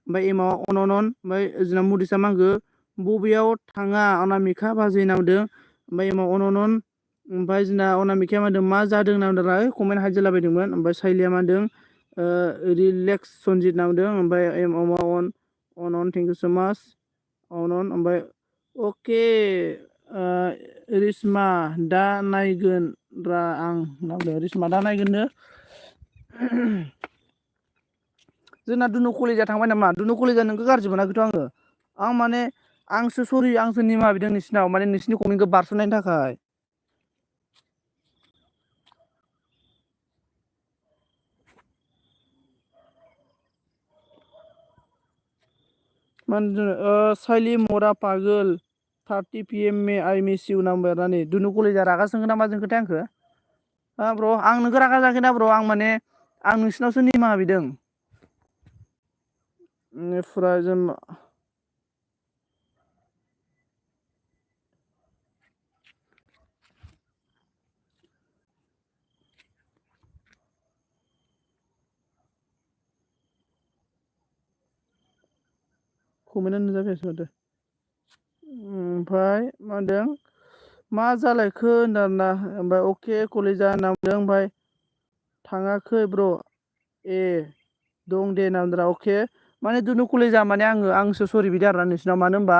S1: ओमफ्राय एमाव अन ओमफ्राय जोंना मुदिसा मा होनखो बबेयाव थाङा अनामिका बाजै नांदों ओमफ्राय एमाव अन ओमफ्राय जोंना अनामिकाया मा होनदों मा जादों नांदों कमेन्ट हाइद जालाबायदोंमोन ओमफ्राय साइलिया मा होनदों रिलेक्स सनजित नांदों ओमफ्राय एमाव अन थेंक इउ सो माच अन ओमफ्राय अके रिसमा दा नायगोन रा आं नांदों रिसमा दा नायगोननो जोंना दुनु कलेजा थांबाय नामा दुनु कलेजा नोंखौ गाज्रि मोनाखैथ' आं माने आंसो सरि आंसो निमाहा बिदों नोंसिनाव माने नोंसिनि कमेन्टखौ बारस'नायनि थाखाय साइली मरा पागल 30 PM में आई मिस इउ नाम्बार नानि दुनु कलेजा रागा जोंगोन नामा जोंखोथाय आंखो ब्र' आं नोंखौ रागा जायाखैना ब्र' आं माने आं नोंसिनावसो निमाहा बिदों फुरा जों कमेन्टआनो नुजाफैयासै माथो ओमफ्राय मा होनदों मा जालायखो होनदोंना ओमफ्राय अके कलेजा नामदों ओमफ्राय थाङाखै ब्र' ए दं दे नामद्रा अके माने दुनु कलेजा माने आंसो सरि बिदों आरोना नोंसिनाव मानो होनबा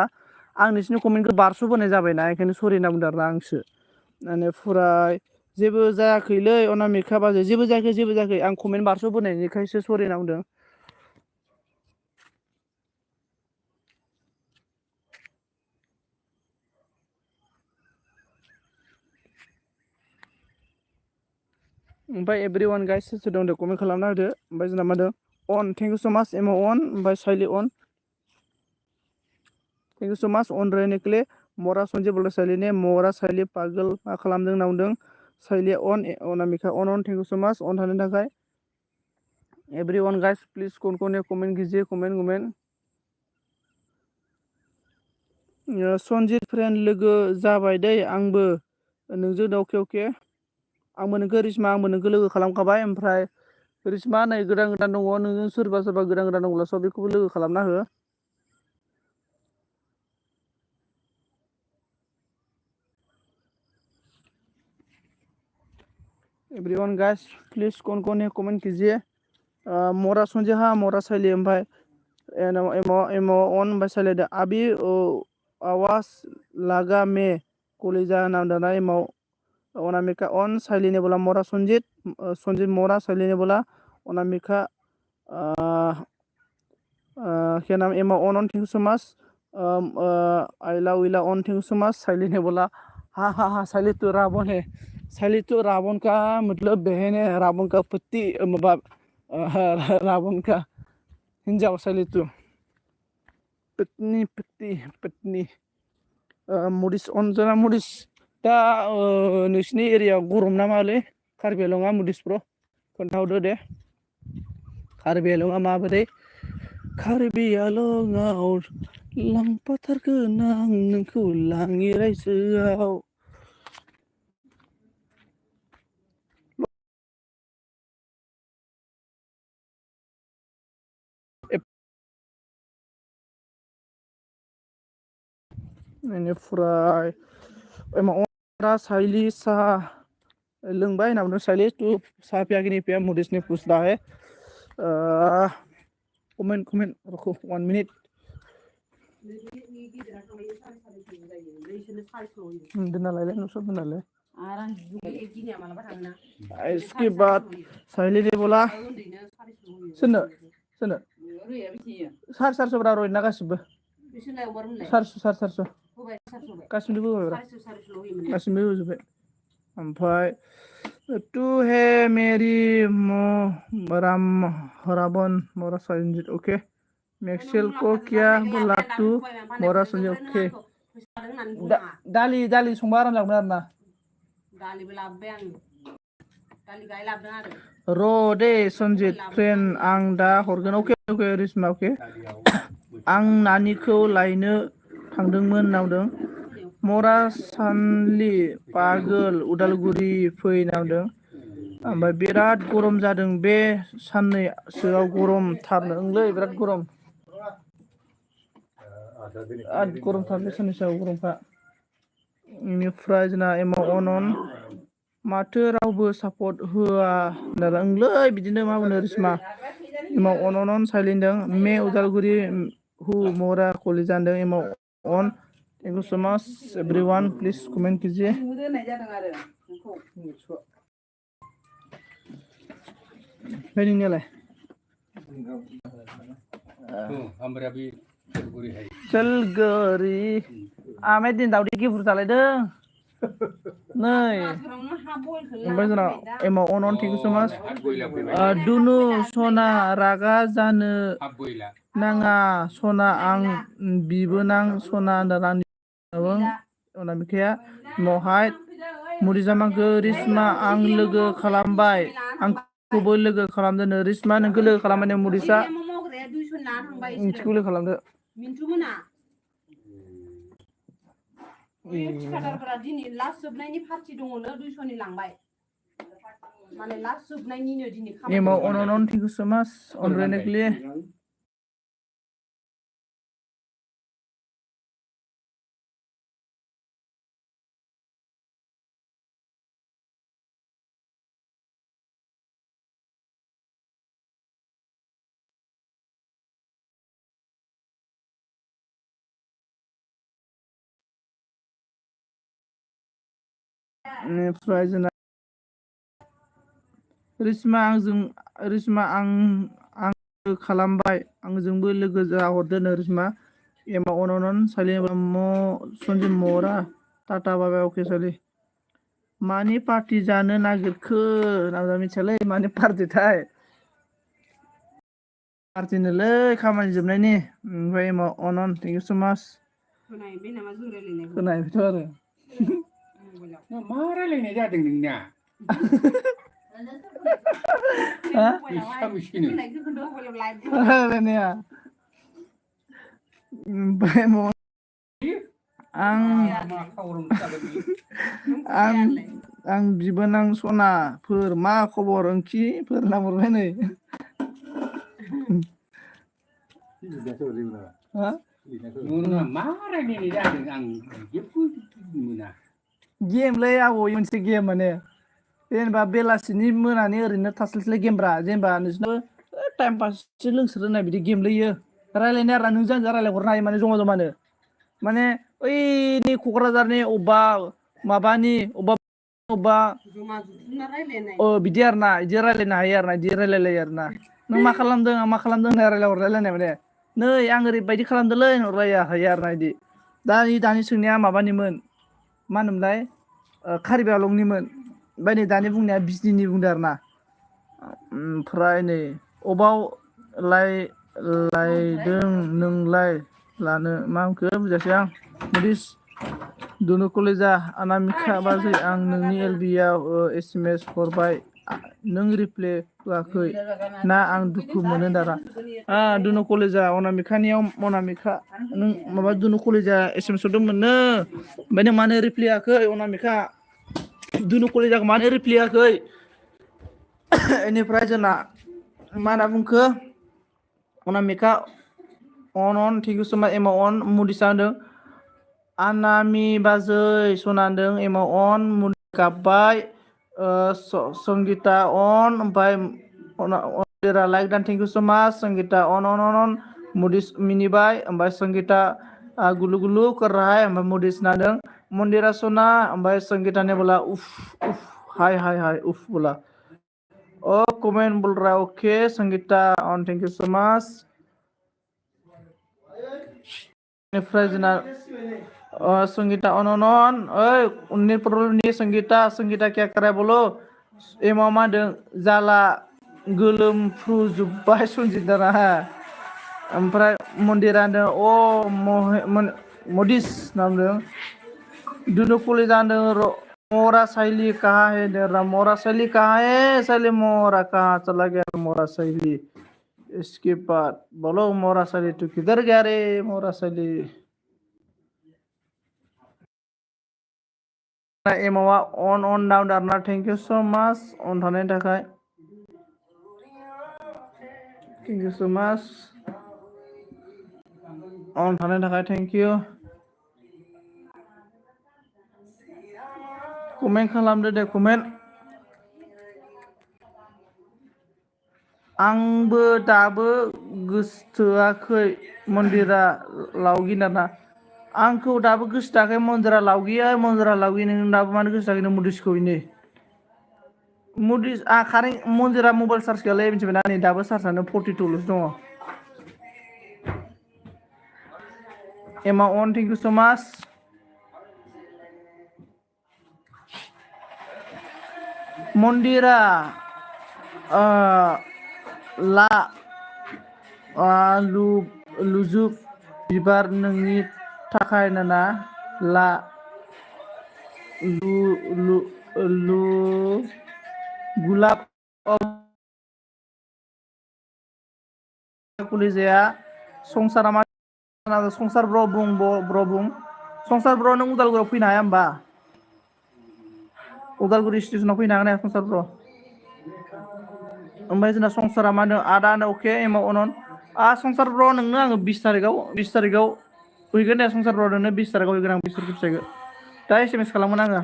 S1: आं नोंसिनि कमेन्टखौ बारस'बोनाय जाबायना बेखायनो सरि होनना बुंदों आरोना आंसो माने फुराय जेबो जायाखैलै अनामिका बाजै जेबो जायाखै आं कमेन्ट बारस'बोनायनिखायसो सरि होनना बुंदों ओमफ्राय एभ्रिवान गाइस सोर दं दे कमेन्ट खालामना होदो ओमफ्राय जोंना मा होदों अन थेंक इउ सो माच एम अन ओमफ्राय साइलि अन थेंक इउ सो माच अन रहने के लिए मरा सन्जय बोलो साइलि ने मरा साइलि पागल मा खालामदों होनना बुंदों साइलिया अन अनामिका अन थेंक इउ सो माच अन थानो थाखाय एभ्रिवान गाइस प्लिज कमेन्ट कीजिए कमेन्ट सन्जित फ्रेन्ड लोगो जाबाय दै आंबो नोंजों दा अके आंबो नोंखौ रिसमा आंबो नोंखौ लोगो खालामखाबाय ओमफ्राय रिसमा नै गोदान दङ नोंजों सोरबा गोदान दङब्ला सब बेखौबो लोगो खालामना हो एवरीवन गाइस प्लीज कौन कमेंट कीजिए मोरा संजय हाँ मोरा शैली ओमफ्राय एमो ऑन ओमफ्राय शैली अभी आवाज लगा में कलेजा नाम दाना एमो अनामिका ऑन शैली ने बोला मोरा संजीत मोरा शैली ने बोला अनामिका क्या नाम एमो ऑन थैंक यू सो मच आइला उइला ऑन thank you so much Shaili ने बोला हाँ हाँ हाँ शैली तो रावण है शैली तो रावण का मतलब बहन है रावण का पति रावण का हिंजाव शैली तो पत्नी मुडिस अनजना मुडिस दा नोंसिनि एरियायाव गरम ना मालै कार्बि आंलंआ मुडिस ब्र खोन्थाहरदो दे कार्बि आंलंआ माबोरै कार्बि आंलंआव लांफाथारगोन आं नोंखौ लाङि रायजोआव बेनिफ्राय एमा साइली साहा लोंबाय होनना बुंदों साइली तू साहा पिया कि नहीं पिया मुडिस ने पूछ रहा है कमेंट रखो 1 मिनट दोननालाय नोंसोर दोननालाय इसके बाद साइली ने बोला सोरनो सार सोरबा रयना गासिबो 400 गासिबो होबायब्रा गासिबो होजोब्बाय ओमफ्राय टू है मेरी राम रावण मोरा संजीत ओके मैक्सवेल को क्या बोला तू मोरा संजीत ओके दालि संबा आराम जागोन आरोना दालिबो लाबोबाय आं दालि गाय लाबोदों आरो र' दे संजीत फ्रेन्ड आं दा हरगोन अके अके रिसमा अके आं नानिखौ लायनो थांदोंमोन नावदों मरा सानलि पागोल उदालगुरि फै नावदों ओमफ्राय बिराद गरम जादों बे साननैसोआव गरमथारनोलै बिराद गरम बिराद गरमथार बे साननैसोआव गरमखा बेनिफ्राय जोंना एमाव अनन माथो रावबो सापर्ट होआ होनदोंलै बिदिनो मा बुंनो रिसमा एमाव अनन साइलेन्दों मे उदालगुरि हु मरा कलेज जानदों एमाव अन थेंक इउ सो माच एभ्रिवान प्लिज कमेन्ट कीजिए ओमफ्राय नोंनियालाय सोलगोरि आमाय दिन दावदै गिफुर जालायदों नै ओमफ्राय जोंना एमाव अनन थेंक इउ सो माच दुनु सना रागा जानो नाङा सना आं बिबोनां सना रानि अनामिकाया महाय मुरिजामाखौ रिसमा आं लोगो खालामबाय आंखौबो लोगो खालामदोनो रिसमा नोंखौ लोगो खालामबाय मुरिसा मिन्थिखौ लोगो खालामदो थिखादारफोरा दिनै लास्ट जोबनायनि पार्टि दङनो 200नि लांबाय माने लास्ट जोबनायनिनो दिनै खामानि एमाव अनन थेंक इउ सो माच अनरेनेकलि बेनिफ्राय जोंना रिसमा आं खालामबाय आंजोंबो लोगो जाहरदोनो रिसमा एमा अनन साइलेबा सन्जिब मरा टाटा बाबाय अके सालि मानि पार्टि जानो नागिरखो नाजा मिथियालै मानि पार्टिथाय पार्टिनोलै खामानि जोबनायनि ओमफ्राय एमा अनन थेंक इउ सो माच खोनाहैबायथ' आरो मा रायलायनाय जादों नोंना रायलायनाया आं बिबोनां सनाफोर मा खबर ओंखिफोर नाहरबाय नै मा रायलायनाय जादों आं जेबो मोना गेमलै आबौ मोनसे गेम माने जेनेबा बेलासिनि मोनानि ओरैनो थास्लायस्लाय गेमब्रा जेनेबा नोंसोरनाबो टाइम पाससो लोंस्रोनाय बिदि गेम लैयो रायलायनाय आरो नोंजों आंजों रायलायहरनो हायो माने जमा जमानो माने ओइनि क'क्राझारनि अबेबा माबानि अबेबा बिदि आरोना बिदि रायलायनो हायो आरोना बिदि रायलायलायो आरोना नों मा खालामदों आं मा खालामदों होनना रायलायहरलायलायनाय माने नै आं ओरैबायदि खालामदोंलै होनहरलायनो हायो आरोना बिदि दानि सोंनाया माबानिमोन मा होनोमोनलाय कार्बि आलंनिमोन ओमफ्राय नै दानि बुंनाया बिजनिनि बुंदों आरोना ओमफ्राय नै अबाव लायदों नोंलाय लानो मा होनखो बुजियासै आं मदिस दुनु कलेजा अनामिका बाजै आं नोंनि एलबिआव SMS हरबाय नों रिप्ले होआखै ना आं दुखु मोनो दारा दुनु कलेजा अनामिकानियाव अनामिका नों माबा दुनु कलेजा SMS हरदोंमोननो ओमफ्राय नों मानो रिप्ले होआखै अनामिका दुनु कलेजाखौ मानो रिप्ले होआखै बेनिफ्राय जोंना मा होनना बुंखो अनामिका अन थेंक इउ सो माच एमाव अन मुदिसा होनदों आनामि बाजै सना होनदों एमाव अन मुदि गाबबाय संगिता अन ओमफ्राय लाइक दान थेंक इउ सो माच संगिता अन मुदिस मिनिबाय ओमफ्राय संगिता गुलु गुलु कर रहा है ओमफ्राय मुदिस नादों मन्दिरा सना ओमफ्राय संगिता ने बोला उफ उफ हाय हाय हाय उफ बोला कमेंट बोल रहा है okay Sangeeta on thank you so much निफ्राय जोंना संगीता अननन ओइ उन्नी प्रलनि संगीता क्या करे बोलो एमाव मा होनदों जाला गोलोमफ्रुजोब्बाय सनजिता हा ओमफ्राय मन्दिरा होनदों मदिस होनना बुंदों दुनु कलेजा होनदों मोरा शैली कहाँ है होनदों मोरा शैली कहाँ है शैली मोरा कहाँ चला गया मोरा शैली इसके बाद बोलो मोरा शैली तू किधर गया रे मोरा शैली एमावा अन डाउन आरोना थेंक इउ स' माच अन थानायनि थाखाय थेंक इउ स' माच अन थानायनि थाखाय थेंक इउ कमेन्ट खालामदो दे कमेन्ट आंबो दाबो गोसोथोआखै मन्दिरा लावगिना ना आंखौ दाबो गोसोथोआखै मन्दिरा लावगि नों दाबो मानो गोसोथोआखै नों मुदिसखौ इनो मुदिस कारेन्ट मन्दिरा मबाइल चार्ज गैयालै मिथिबायना नै दाबो चार्जआनो 42ल'सो दङ एमा अन थेंक इउ स' माच मन्दिरा ला लुजुब बिबार नोंनि थाखाय ना ला लु गुलाब कलेजाया संसारा मा संसार ब्र बुं संसार ब्र नों उदालगुरियाव फैनो हाया होमबा उदालगुरि स्टेसनाव फैनो हागोन हाया संसार ब्र ओमफ्राय जोंना संसारा मा होनो आदा होनो अके एमाव अनन संसार ब्र नोंनो आङो 20 तारिखआव हैगोन दे संसार ब्र नोंनो 20 तारिखआव हैगोन आं 20 फिथाइखौ दा SMS खालामगोन आङो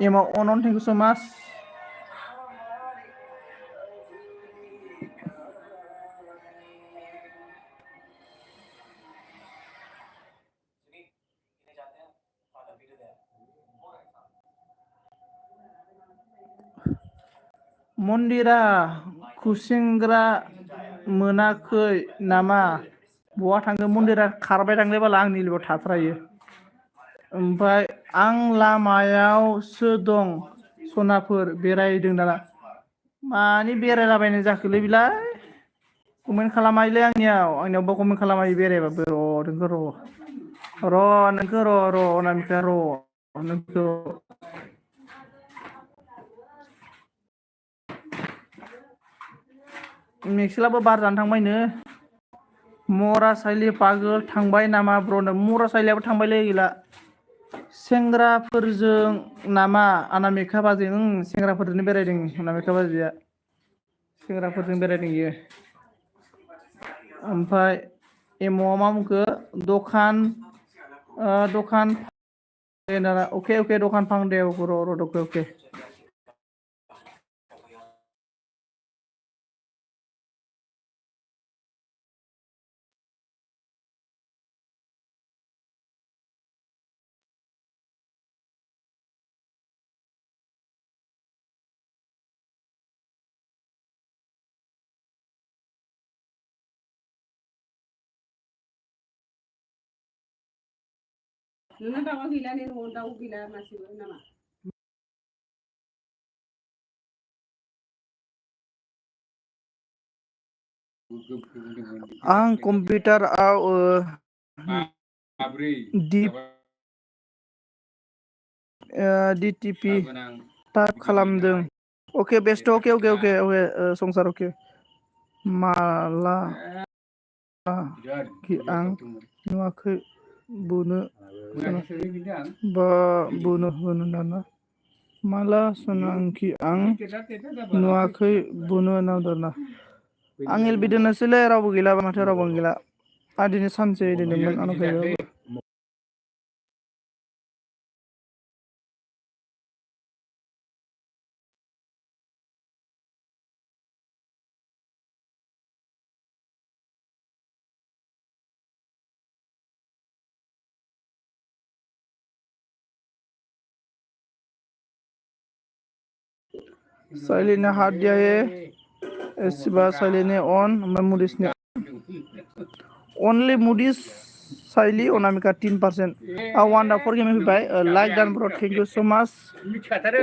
S1: एमाव अनन थेंक इउ स' माच मन्दिरा खुसेंग्रा मोनाखै नामा बहा थांखो मन्दिरा खारबाय थांलाय बाला आंनि लोगोआव थाथ्रायो ओमफ्राय आं लामायावसो दं सनाफोर बेरायदों दाना मानि बेरायलाबायनाय जाखोलै बिलाय कमेन्ट खालामाखैलै आंनियावबो कमेन्ट खालामाखै बेरायबाबो नोंखौ र' अनामिका नोंखौ मेक्सेलाबो बार जानो थांबायनो मरा साइलि पागोल थांबाय नामा ब्रनो मरा साइलियाबो थांबायलै गैला सेंग्राफोरजों नामा अनामिका बाजै सेंग्राफोरजोंनो बेरायदों अनामिका बाजैया सेंग्राफोरजों बेरायदों इयो ओमफ्राय एम'आ मा बुंखो दखान अके दखान फां दे र' अके आं कम्पिउटाराव DTP टाइप खालामदों अके बेस्ट अके संसार अके माला कि आं नुवाखै बुनो दाना माला सोनांखि आं नुवाखै बुनो दाना आं एलबि दोननोसैलै रावबो गैला माथो रावबो गैला दिनै सानसे दोनदोंमोन आंनाव फैबाबो साइलिना हाथ दिया है इस बार साइलिने ऑन मैं मुडिस ने Only Moody's Siley Onamika 10%. Wanda for gaming by like dan bro. Thank you so much.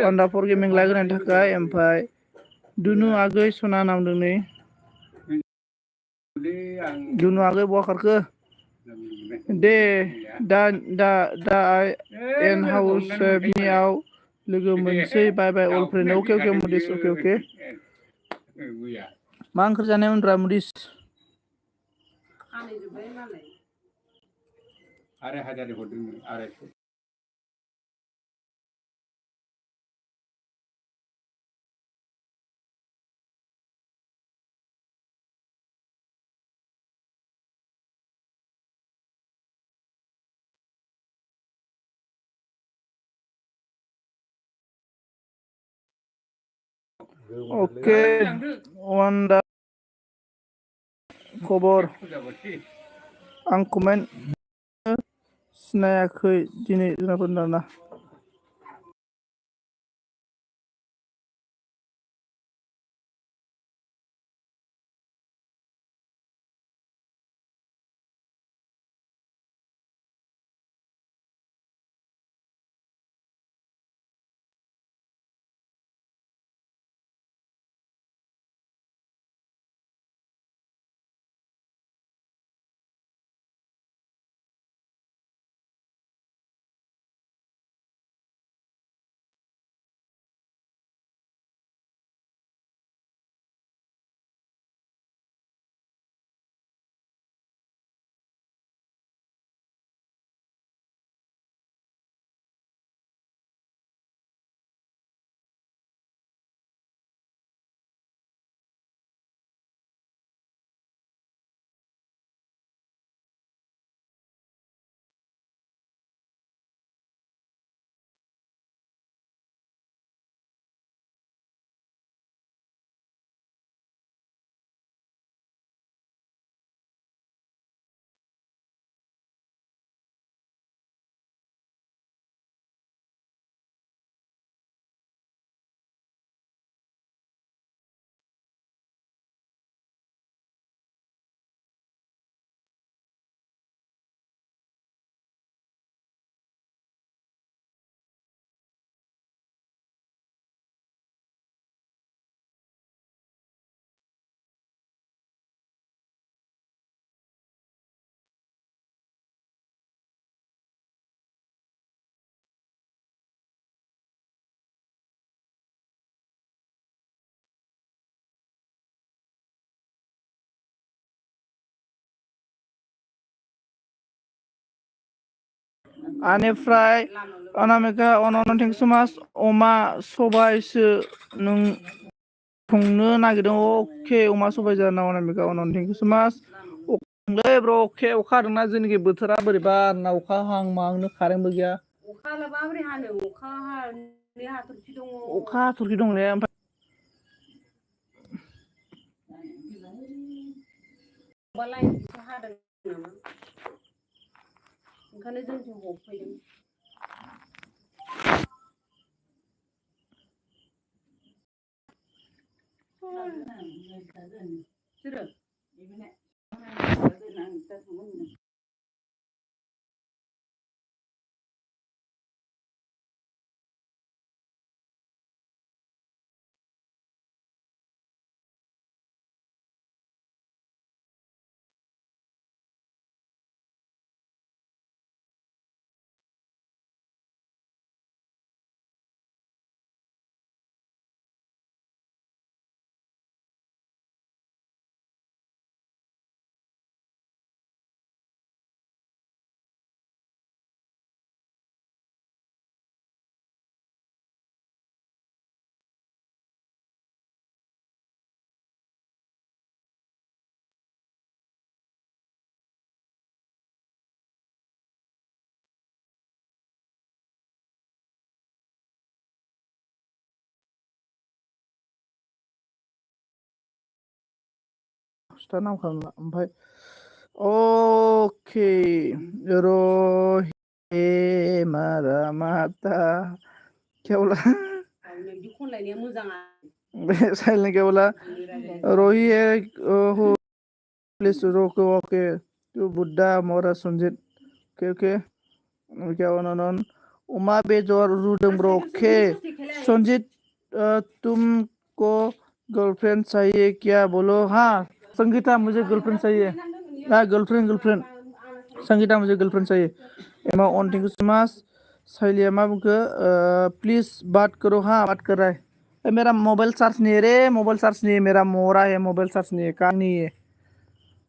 S1: Wanda for gaming like and takai empai. Dunu agai sona nam duni. Dunu agai buah ke. Da in house miau. Logo say bye bye all friend. Okay Moody's okay. Mang kerjanya undra Moody's. Oke, Wanda खबर आं comment सिनायाखै दिनै जुनारफोरना आनिफ्राय अनामिका अनन्थिं समाज अमा सबायसो नों संनो नागिरदों अके अमा सबाय जाना अनामिका अनन्थिं समाज अखालै ब्र अके अखा हादोंना जोंनि बोथोरा बोरैबा ना अखा हां माहांनो कारेन्टबो गैया अखा माबोरै हानो अखा हाथरखि दङ अखा हाथरखि दंले ओमफ्राय लाइनसो हादों नामा ओंखायनो जोंथिं हफैदों स्टार्ट नाम खालामला ओमफ्राय अके रहे मारा माता केवला बिदि खनलायनाया मोजां बे साइलेन्ट केवला रही है प्लीज रोको okay Tu Buddha Mora Sanjit. Okay. Okay, on. उमा बेदर रुदों ब्रो ओके संजीत तुमको गर्लफ्रेंड चाहिए क्या बोलो हाँ संगीता मुझे गर्लफ्रेंड चाहिए हाँ गर्लफ्रेंड संगीता मुझे गर्लफ्रेंड चाहिए एमा ऑन थैंक यू सो मच साइलिया मा बुंखो प्लीज बात करो हाँ बात कर रहा है मेरा मोबाइल चार्ज नहीं है रे मोबाइल चार्ज नहीं है मेरा मोरा है मोबाइल चार्ज नहीं है कहाँ नहीं है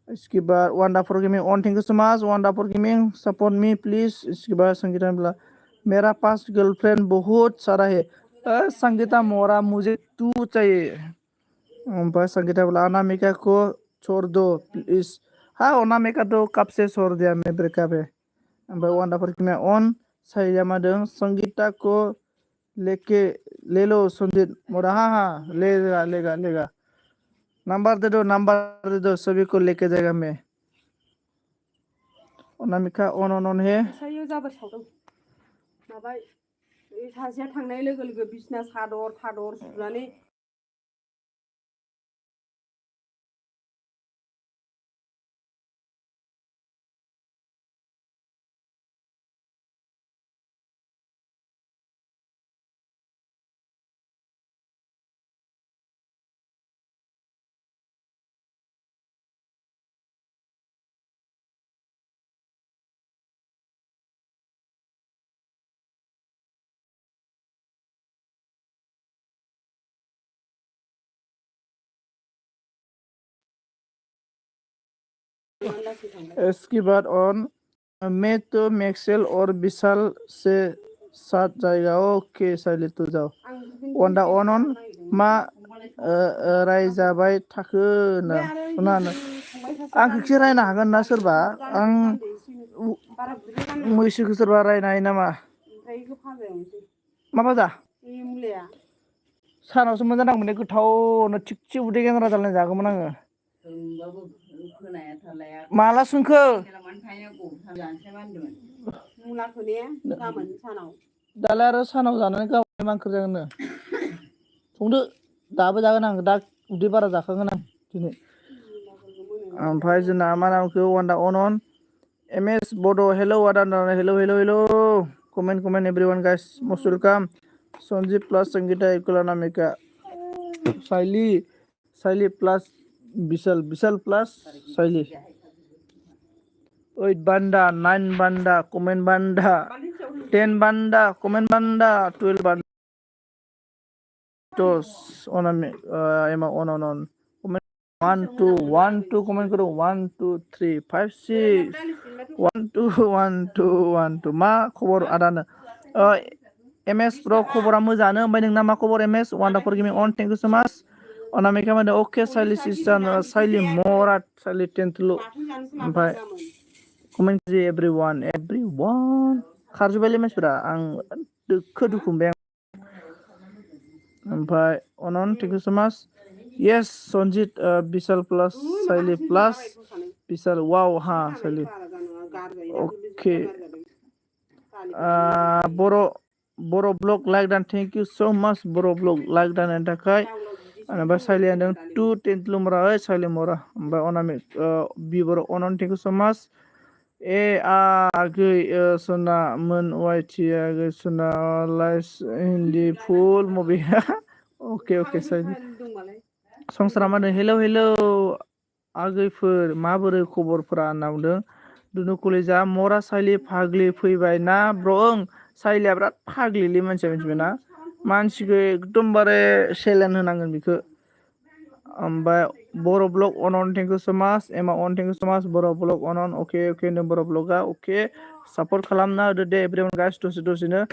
S1: इसके बाद Wanda for gaming on thank you so much Wanda for gaming support me please इसके बाद संगीता बोला मेरा पास गर्लफ्रेंड बहुत सारा है संगीता मोरा मुझे तू चाहिए ओमफ्राय संगीता बोला अनामिका को छोड़ दो प्लीज हाँ अनामिका तो कब से छोड़ दिया मैं ब्रेकअप है ओमफ्राय वांडा फॉर गेमिंग ऑन साइया मादों संगीता को लेके ले लो संजीत मोरा हाँ हाँ लेगा नंबर दे दो सभी को लेके जाएगा मैं अनामिका ऑन है
S2: साइयो जाबार सावदों माबा सासेया थांनाय लोगो लोगो बिसना सादर थादर सुनानै
S1: इसके बाद ऑन मैं तो मैक्सेल और विशाल से साथ जाएगा ओके साइले तो जाओ वांडा ऑन मा रायजाबाय थाखो ना सुनानो आं खोखि रायनो हागोन ना सोरबा आं मैसोखौ सोरबा रायनो हायो नामा मा बाजा सानावसो मोजां नांगौमोन गोथावनो थिगसे उदै गेन्द्रा जालायना जागौमोन आङो माला सोंखो दालाय आरो सानाव जानानै गाबोन मा ओंख्रि जागोननो संदो दाबो जागोन आं दा उदै बारा जाखागोन आं दिनै ओमफ्राय जोंना मा नामखौ वान्डा अन एमएस बड' हेलौ आदा hello comment everyone guys most welcome Sanjib plus Sangeeta इकुला नामिका साइली प्लस विशाल प्लस साइली 8 बान्दा 9 बान्दा कमेन्ट बान्दा 10 बान्दा कमेन्ट बान्दा 12 बान्दा dos एमा on कमेन्ट 1 2 कमेन्ट करो 1 2 3 5 6 1 2 1 2 1 2 मा खबर आदानो एमएस ब्र खबरा मोजाङानो ओमफ्राय नोंना मा खबर एमएस वान्डारफुल गेमिं अन thank you so much Anamika माने अके साइली सिस्टार साइली मराट साइली टेन्टलु ओमफ्राय कमेन्ट जि एभ्रिवान खारजोब्बायलै मानसिफोरा आं दोखो दुखु मोनबाय आं ओमफ्राय अनन थेंक इउ सो माच येस सन्जित विशाल प्लस साइली प्लस विशाल वाव हा साइली ओके बर' ब्लग लाइक दान थेंक इउ सो माच बर' ब्लग लाइक दाननि थाखाय ओमफ्राय साइली होनदों टु टेन्टलुमरा साइली मरा ओमफ्राय अनामिक बिबर अनन थेंक इउ सो माच आगै सना मोन वाइटि आगै सना लाइस हिन्दी फुल मुभि अके साइली संसारा मा होनो हेलौ आगैफोर माबोरै खबरफोरा होनना बुंदों दुनु कलेजा मरा साइली फाग्लि फैबाय ना ब्र ओं साइलिया बिराद फाग्लिलै मानसिया मिथिबायना मानसिखौ एकदमबारे सेलेन होनांगोन बेखौ ओमफ्राय बर' blog on thank you so माच एमा अन थेंक इउ सो माच बर' ब्लग अन अके नों बर' ब्लगा अके सापर्ट खालामना होदो दे एभ्रिवान गाइस दसेनो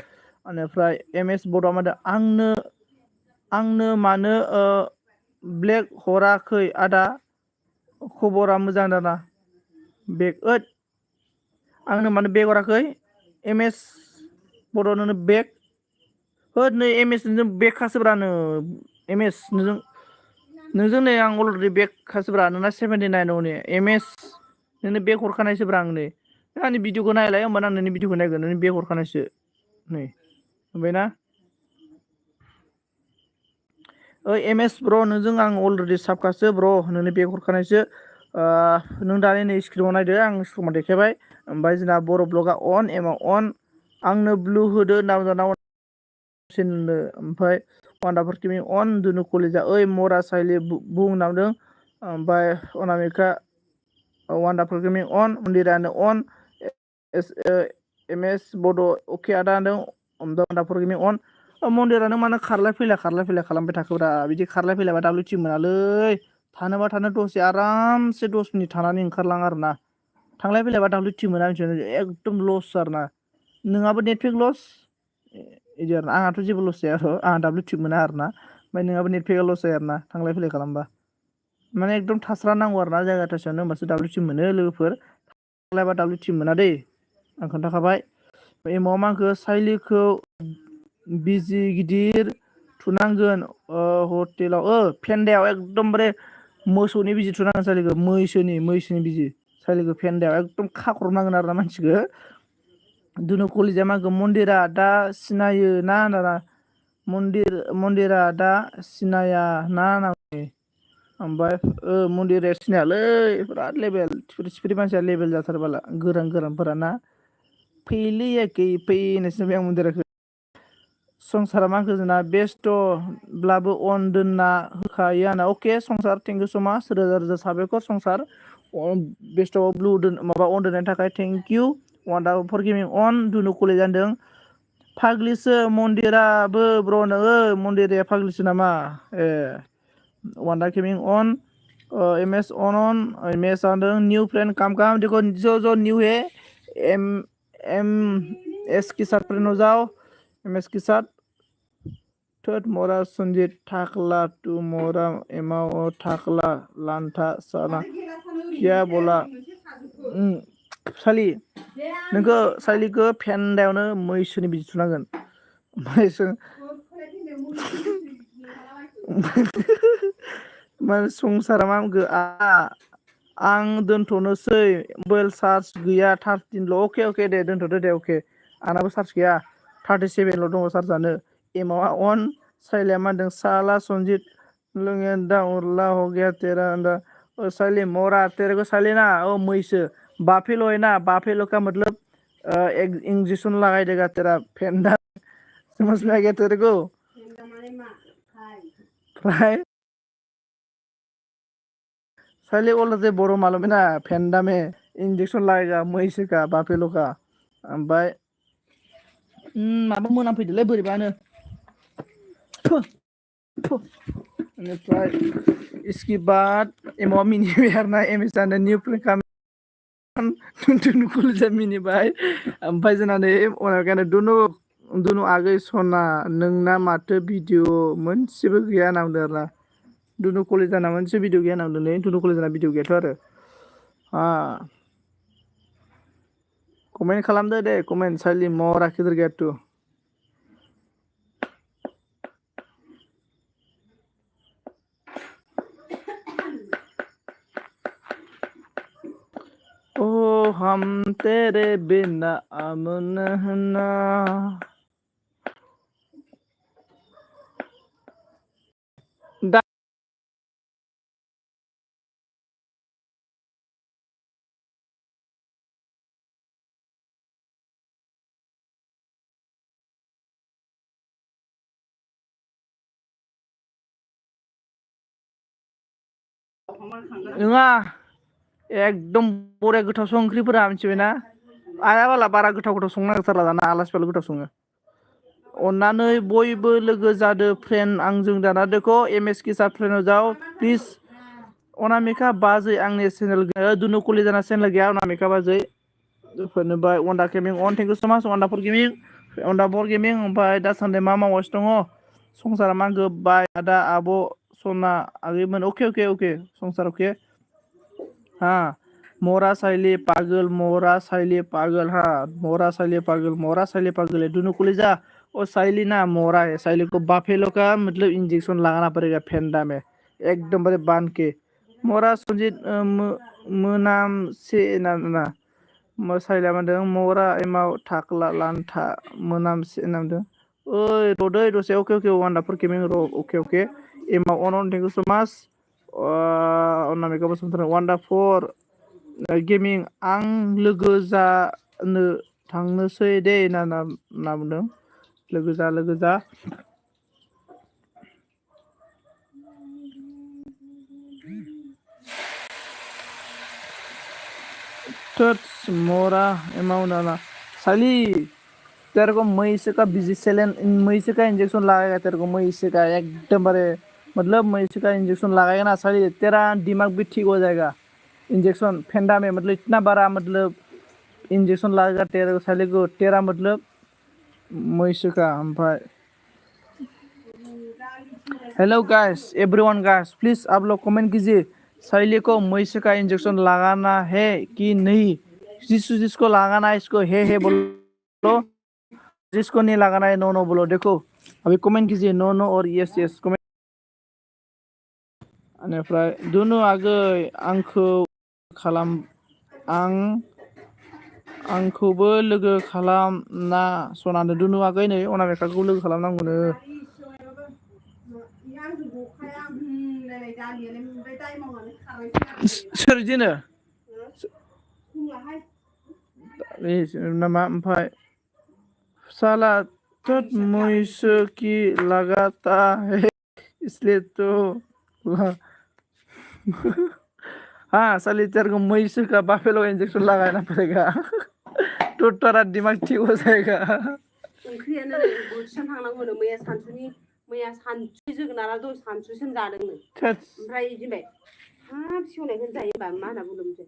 S1: बेनिफ्राय एमएस बड'आ मा होनदों आंनो मानो ब्लेक हराखै आदा खबरा मोजां दाना बेग आंनो मानो बेग हराखै एमएस बड' नोंनो बेग नै एमएस नोंजों बेग खासोब्रानो एमएस नोंजों नै आं अलरेडि बेग खासोब्रा नोंना 79 ने एमएस नोंनो बेग हरखानायसोब्रा आं नै आंनि भिडिअखौ नायलाय होमबा आं नोंनि भिडिअखौ नायगोन नोंनि बेग हरखानायसो नै ओमफ्राय ना एमएस ब्र नोंजों आं अलरेडि साबखासो ब्र नोंनो बेग हरखानायसो नों दानि नै स्क्रिनाव नायदो आं स्क्रिनाव देखायबाय ओमफ्राय जोंना बर' ब्लगा अन एमाव अन आंनो ब्लु होदो नाव सिननो ओमफ्राय वान्डाफोर गेमिं अन दुनु कलेजा ओइ मरा साइलि बुं नामदों ओमफ्राय अनामिका वान्डाफोर गेमिं अन मन्दिरानो अन एम एस बड' अके आदा होनदों वान्डाफोर गेमिं अन मन्दिरानो मानो खारलाय फैलाय खालामबाय थाखोब्रा बिदि खारलाय फैलायबा WT मोनालै थानोबा थानो दसे आरामसे 10 मिनिट थानानै ओंखारलां आरोना थांलाय फैलायबा WT मोना एकदम लस आरोना नोंहाबो नेट पेक लस बिदि आरो आंहाथ' जेबो लस जाया आरो आंहा WT मोना आरोना ओमफ्राय नोंहाबो नेट पेकआ लस जाया आरोना थांलाय फैलाय खालामबा माने एकदम थास्रा नांगौ आरोना जायगा थासेयावनो होमबासो WT मोनो लोगोफोर थांलायबा WT मोना दै आं खोन्थाखाबाय एमाव मांखो साइलिखौ बिजि गिदिर थुनांगोन हटेलाव फेन्दायाव एकदमबारे मोसौनि बिजि थुनांगोन साइलिखौ मैसोनि बिजि साइलिखौ फेन्दायाव एकदम खाख्रबनांगोन आरोना मानसिखौ दुनु कलिजा माखौ मन्दिरा दा सिनायो ना मन्दिरा दा सिनाया ना ओमफ्राय मन्दिरा सिनायालै बिराद लेबेल थिफिरि मानसिया लेबेल जाथारबाला गोरानफोरा ना फैलै होननायसो नुबाय आं मन्दिराखौ संसारा माखौ जोंना बेस्थ'ब्लाबो अन दोनना होखायो आंना अके संसार थेंक इउ स' माच रोजा साबायखर संसार बेस्थ'आव ब्लु माबा अन दोननायनि थाखाय थेंक इउ वान्डाफोर गेमिं अन दुनु कलेज जादों फाग्लिसो मन्दिराबो ब्र' नोङो मन्दिराया फाग्लिसो नामा वान्डा गेमिं अन एम एस एम एस आदों न्यू फ्रेंड काम देखो जो न्यू है एम एस के साथ फ्रेंड हो जाओ एम एस के साथ थर्ड मोरा संजीत ठाकला टू मोरा एमाव ठाकला लान्था साना क्या बोला सालि नोंखौ सालिखौ फेन्दायावनो मैसोनि बिजि थुनांगोन माने संसारा मा होनखो आं दोनथ'नोसै मबाइल चार्ज गैया 13ल' अके दे दोनथ'दो दे अके आंनाबो चार्ज गैया 37ल' दङ चार्जआनो एमावा अन साइलिया मा होनदों साला सन्जित लोङे दा उरला हो गया तेरा साइली मोरा तेरे को साली ना मैसो बाफेलो है ना बाफेलो का मतलब इंजेक्शन लगाई देगा तेरा फेंदा समझ में आ गया तेरे को फ्राई साले वाला जे बर' मालूम है ना फेंदा में इंजेक्शन लगाएगा मैसो का बाफेलो का ओमफ्राय माबा मोनामफैदोलै बोरैबानो बेनिफ्राय इसके बाद एमाव मिनिबाय आरोना एमेजान निउ प्लेन दुनु मिनिबाय ओमफ्राय जोंना नै अनागानो दुनु आगै सना नोंना माथो भिडिअ मोनसेबो गैया होनना बुंदों आरोना दुनु कलेजाना मोनसे भिडिअ गैया होनना बुंदोंलै दुनु कलेजाना भिडिअ गैयाथ' आरो कमेन्ट खालामदो दे कमेन्ट साइलि मरा किधर गया तू ओ हम तेरे बिना अमन ना दा नङा एकदम बरिया गोथाव सं ओंख्रिफोरा मिथिबायना आया बाला बारा गोथाव संनो नागिरथारला दाना आलासिफोराल' गोथाव सङो अन्नानै बयबो लोगो जादो फ्रेन्ड आंजों दाना देखो एम एस के साथ फ्रेन्ड जाओ प्लिज अनामिका बाजै आंनि चेनेल दुनु कलेजाना चेनेल गैया अनामिका बाजै फोरनोबाय वान्डा गेमिं अन thank you so' much वान्डाफोर gaming ओमफ्राय दासान्दि मा मावगासिनो दङ संसारा मा गोबाय आदा आब' सना आगैमोन अके संसार अके हाँ मोरा साइली पागल हाँ मोरा साइली पागल है दोनों कलेजा और साइली ना मोरा है साइली को बाफेलो का मतलब इंजेक्शन लगाना पड़ेगा फेंडा में एकदम बड़े बांध के मोरा सुजित मोनाम से ना साइला मानदों मोरा एमाव थाकला लान्था मोनाम से नामदों ओइ रदै दसे अके वान्डाफोर गेमिं र अके एमाव अन थेंक इउ स' माच अनामिका बसुमतारी वान्डारफुल गेमिं आं लोगो जानो थांनोसै दे ना बुंदों लोगो जा Tots मोरा एमाउंट साली तेरे को मैसे का बिजी सेलेन मैसे का इंजेक्शन लगाएगा तेरे को मैसे का एकदम बारे मतलब मैसे का इंजेक्शन लगाएगा ना साली तेरा दिमाग भी ठीक हो जाएगा इंजेक्शन फेंडा में मतलब इतना बड़ा मतलब इंजेक्शन लगाएगा तेरे को साली को तेरा मतलब मैसे का भाई hello guys everyone guys please आप लोग कमेंट कीजिए साली को मैसे का इंजेक्शन लगाना है कि नहीं जिसको लगाना है इसको है बोलो जिसको नहीं लगाना है नो नो बोलो देखो अभी कमेंट कीजिए नो नो और यस यस कमेंट बेनिफ्राय दुनु आगै आंखौ खालाम आंखौबो लोगो खालामना सनानो दुनु आगै नै अनामिकाखौ लोगो खालामनांगौनो सोर बिदिनो नामा ओमफ्राय साला तो मुझसे की लगाता है इसलिए तो हाँ साली तेरे को मैसे का बाफेलो इंजेक्शन लगाना पड़ेगा तो तेरा दिमाग ठीक हो जाएगा
S2: ओंख्रियानो बोथिथाम थांनांगौनो मैया सानसु जोगोनारा दहाय सानसुसिम जादोंनो ओमफ्राय बिदिबाय हाब सेवनायखौनो जायो होनबा मा होनना बुंदों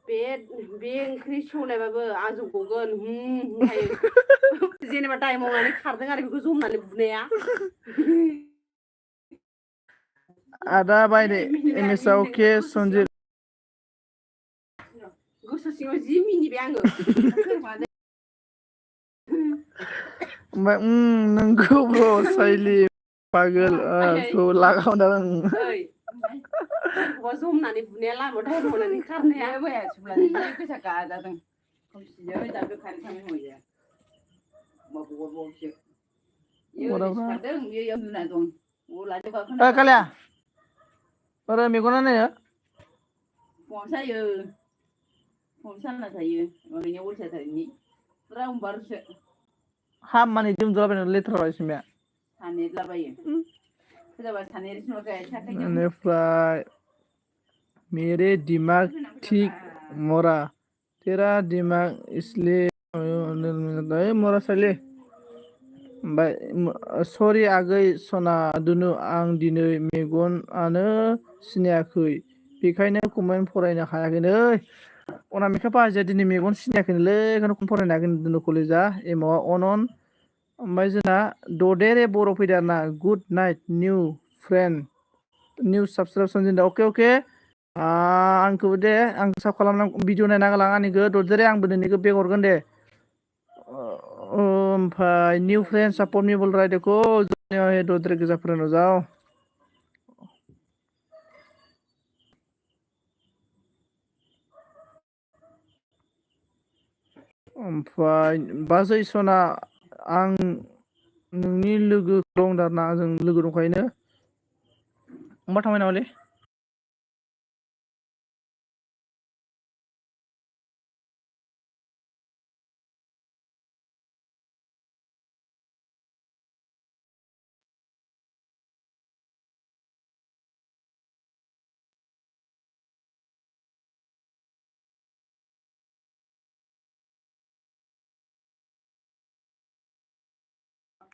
S2: बे ओंख्रि सेवनायबाबो आजौ गगोन होनखायो जेनेबा दाय मावनानै खारदों आरो बेखौ जमनानै बुनाया
S1: आदा बायदे एमएस अके सन्जित
S2: गोसो सिङाव जि मिनिबाय आङो
S1: ओमफ्राय नोंगौ ब्र साइलि पागल खौ लागावदों
S2: सोरखौबा जमनानै बुनाया लामायाव दाय मावनानै खारनाया
S3: मैया सुब्लानि जि गोसा गाजादों खोमसिजों जाबो खारै थांनो मोजां बावसो इयो सिखारदों बेयो उन्दुना दं अलाजों गाखोना
S1: कालिया ओरै मेगना नायो
S3: फुङाव सायो फुङाव सानना थायो ओरैनो अलसिया थारनि फुरा उमबारसो
S1: हाब माने जोमजालाबायना लेथ्रा बायसिमया
S3: सानेरलाबायो सोरबा सानेरसिम गाय
S1: बेनिफ्राय मेरे दिमाग ठीक मोरा तेरा दिमाग इसलिए मोरा साले ओमफ्राय सरि आगै सना दुनु आं दिनै मेगनानो सिनायाखै बेखायनो कमेन्ट फरायनो हायाखैनै अनामिका बाजैया दिनै मेगन सिनायाखैनोलै बेखायनो कमेन्ट फरायनो हायाखै दुनु कलेजा एमावा अनन ओमफ्राय जोंना ददेरे बर' फैदो आरोना good night new friend new subscription जोंदा अके आंखौबो दे आं साब खालामना भिडिअ नायना गालां आंनिखौ ददेरे आंबो नोंनिखौ बेग हरगोन दे ओमफ्राय निउ फ्रेन्ड सापर्ट मी बोल रहा है देखो ददेरे गोजा फ्रेन्ड हो जाओ ओमफ्राय बाजै सना आं नोंनि लोगो दं दाना जों लोगो दंखायोनो अमा थांबाय नामालै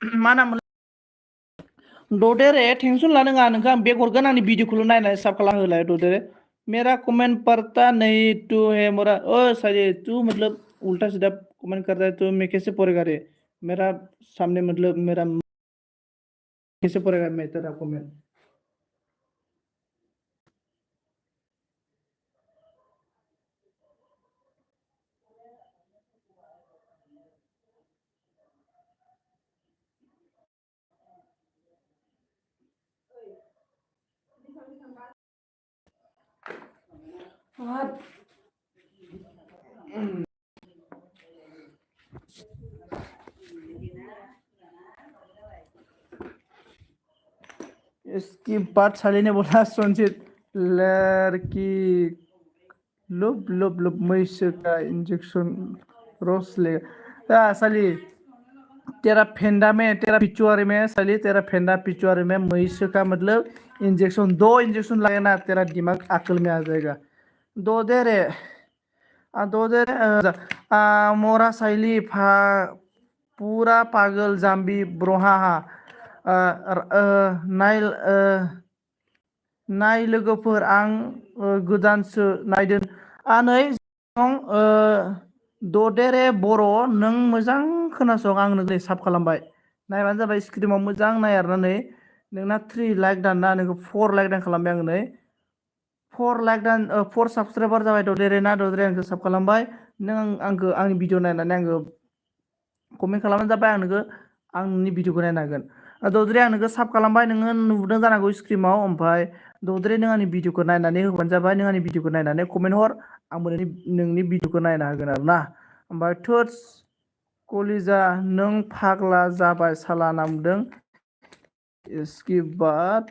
S1: मा नाम ददेरे टेंशन लानाङा नोंखौ आं बेग हरगोन आंनि भिडिअखौल' नायनानै साब खालाम होलाय ददेरे मेरा कमेंट पढ़ता नहीं तू है मोरा ओ साले तू मतलब उल्टा सीधा कमेंट करता है तो मैं कैसे पढ़ेगा रे मेरा सामने मतलब मेरा कैसे पढ़ेगा मैं तेरा कमेंट इसकी बात साली ने बोला संजीत लड़की लुप लुप लुप मैसो का इंजेक्शन रोज लेगा साली तेरा फेंडा में तेरा पिचुआरी में साली तेरा फेंडा पिचुआरी में मैसो का मतलब इंजेक्शन 2 इंजेक्शन लगेगा तेरा दिमाग अकल में आ जाएगा 2 दे रे 2 दे रे मोरा साली पूरा पागल जाम्बी ब्रहा नाय नाय लोगोफोर आं गोदानसो नायदों नै ददेरे बर' नों मोजां खोनासं आं नोंखौ साब खालामबाय नायबानो जाबाय स्क्रिमाव मोजां नाय आरोना नै नोंना 3 लाइक दानना नोंखौ 4 लाइक दान खालामबाय आं नै 4 लाइक दान 4 साबसक्राइबार जाबाय ददेरे ना ददेरे आंखौ साब खालामबाय नों आंखौ आंनि भिडिअ नायनानै आंखौ कमेन्ट खालामबानो जाबाय आं नोंखौ आंनि भिडिअखौ नायनो हागोन ददेरे आं नोंखौ साब खालामबाय नोङो नुदों जानांगौ स्क्रिमाव ओमफ्राय ददेरे नों आंनि भिडिअखौ नायनानै होबानो जाबाय नों आंनि भिडिअखौ नायनानै कमेन्ट हर आंबो नोंनि भिडिअखौ नायनो हागोन आरो ना ओमफ्राय थोर्स कलिजा नों फाग्ला जाबाय साला नामदों इसकी बात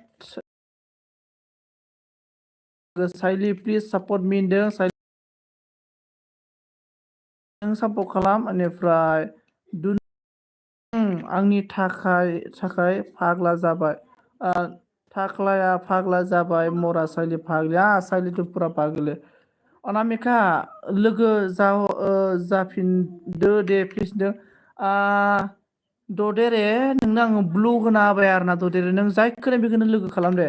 S1: साइली प्लिज सापर्ट मी होनदों नों सापर्ट खालाम बेनिफ्राय आंनि थाखाय फाग्ला जाबाय थाख्लाया फाग्ला जाबाय मरा साइली फाग्लिया साइली तो पुरा पागल अनामिका लोगो जाफिनदो दे प्लिज दो ददेरे नोंनो आङो ब्लु होना होबाय आरोना ददेरे नों जायखौनो बेखौनो लोगो खालाम दे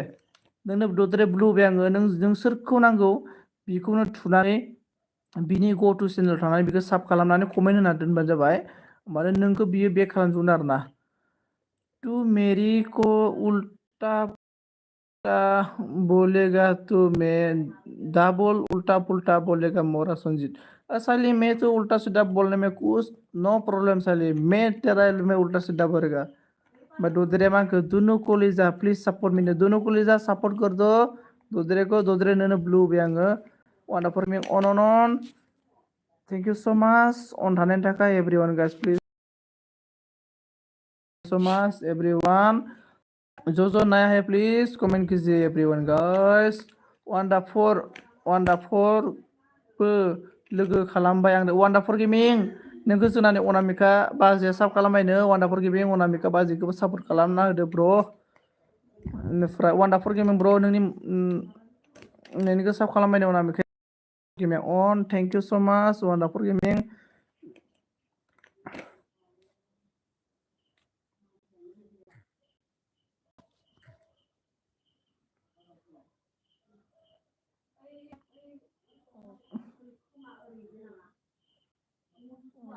S1: नोंनो ददेरे ब्लु होबाय आङो नों सोरखौ नांगौ बेखौनो थुनानै बिनि गो टु चेनेल थांनानै बेखौ साब खालामनानै कमेन्ट होना दोनबानो जाबाय होमबानो नोंखौ बियो बेक खालामजोबगोन आरोना तू मेरी को उल्टा बोलेगा तो मैं डबल उल्टा पुल्टा बोलेगा मोरा संजीत साली मैं तो उल्टा सीधा बोलने में कुछ नो प्रॉब्लम साली मैं तेरा में उल्टा सीधा बोलेगा मैं दूसरे माँ को दोनों कॉलेजा प्लीज सपोर्ट मी दोनों कॉलेजा सपोर्ट कर दो दूसरे को दूसरे ने ब्लू बेंग वाना फॉर मी ऑन थैंक यू सो मच ऑन थाने थाखाय everyone guys please so much everyone जो नया है प्लीज कमेंट कीजिए एवरीवन गाइस वान्डाफोर लोगो खालामबाय आंनो वान्डाफोर गेमिं नोंखौ जोंनानै अनामिका बाजिया साब खालामबायनो वान्डाफोर गेमिं अनामिका बाजिखौबो सापर्ट खालामना होदो ब्र बेनिफ्राय वान्डाफोर गेमिं ब्र नोंनिखौ साब खालामबायनो अनामिका गेमिं अन thank you so much wonderful gaming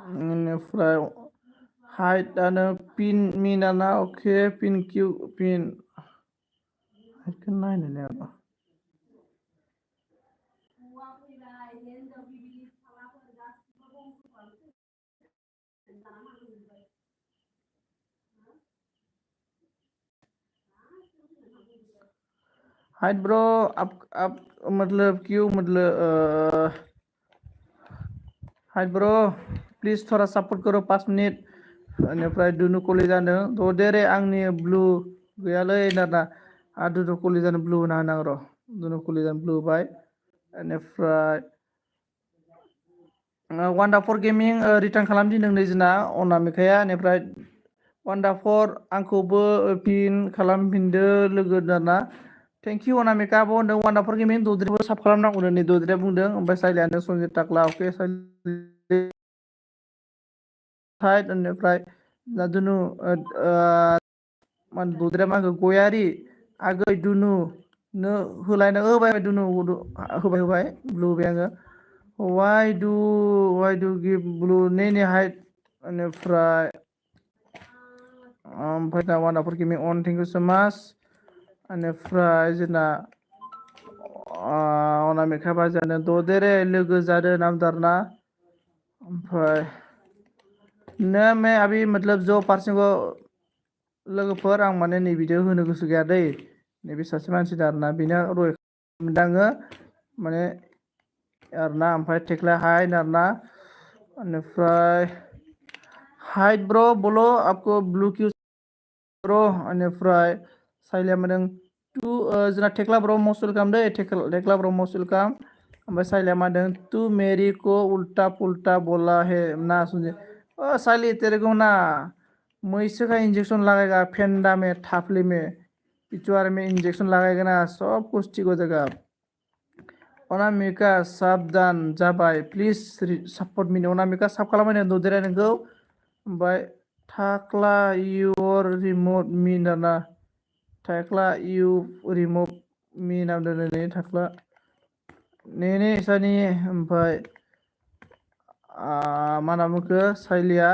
S1: बेनिफ्राय हाइटआनो पिन मिनाना अके पिन किउ पिन हाइटखौ नायनो आरो हाइट ब्रो आप मतलब क्यों मतलब हाइट ब्रो प्लीज थोड़ा सपोर्ट करो 5 मिनिट बेनिफ्राय दुनु कलेजानो ददेरे आंनि ब्लु गैयालै दाना दुनु कलेजानो ब्लु होना होनांगौ र' दुनु कलेजानो ब्लु होबाय बेनिफ्राय वान्डाफोर गेमिं रिटार्न खालामदिनदों नैजिना अनामिकाया बेनिफ्राय वान्डाफोर आंखौबो पिन खालामफिनदो लोगो दाना थैंक यू अनामिका आब' होनदों वान्डाफोर गेमिं दद्रेबो साब खालामनांगौ नै दद्रेया बुंदों ओमफ्राय साइलियानो संजित टाक्ला अके साइड बेनिफ्राय दुनु दद्रेया मा गयारि आगै दुनु नो होलायनो होबाय दुनु होबाय ब्लु होबाय आङो Why do give blue nene height बेनिफ्राय ओमफ्राय दा वान्डाफोर गेमिं अन थेंक इउ सो माच बेनिफ्राय जोंना अनामिका बाजानो ददेरे लोगो जादो नामदारना ओमफ्राय न मैं अभी मतलब जो पार्सन को लोगोफोर आं माने नै भिडिअ होनो गोसो गैया दै नैबे सासे मानसि आरोना बेनो रय दाङो माने आरोना ओमफ्राय टेक्ला हाइट आरोना बेनिफ्राय हाइट ब्रो बोलो आपको ब्लू क्यू ब्रो बेनिफ्राय साइलिया मोदों तू जोंना थेख्ला ब्र मस्ट वेलकाम दे थेख्ला ब्र मस्ट वेलकाम ओमफ्राय साइलिया मा होनदों तू मेरी को उल्टा पुल्टा बोला है ना सुनजे साइली तेरे को ना मैसो का इंजेक्शन लगाएगा फेंडा में थापली में पिछुआर में इंजेक्शन लगाएगा ना सब कुछ ठीक हो जाएगा अनामिका साबधान जाबाय प्लिज सपोर्ट मी अनामिका साब खालामनाय ददेरा नोंखौ ओमफ्राय थाख्ला योर रिमोट मी ना थाख्ला इउ रिमोट मी नामदों नै थाख्ला नेने सानि ओमफ्राय मा नाम बुंखो साइलिया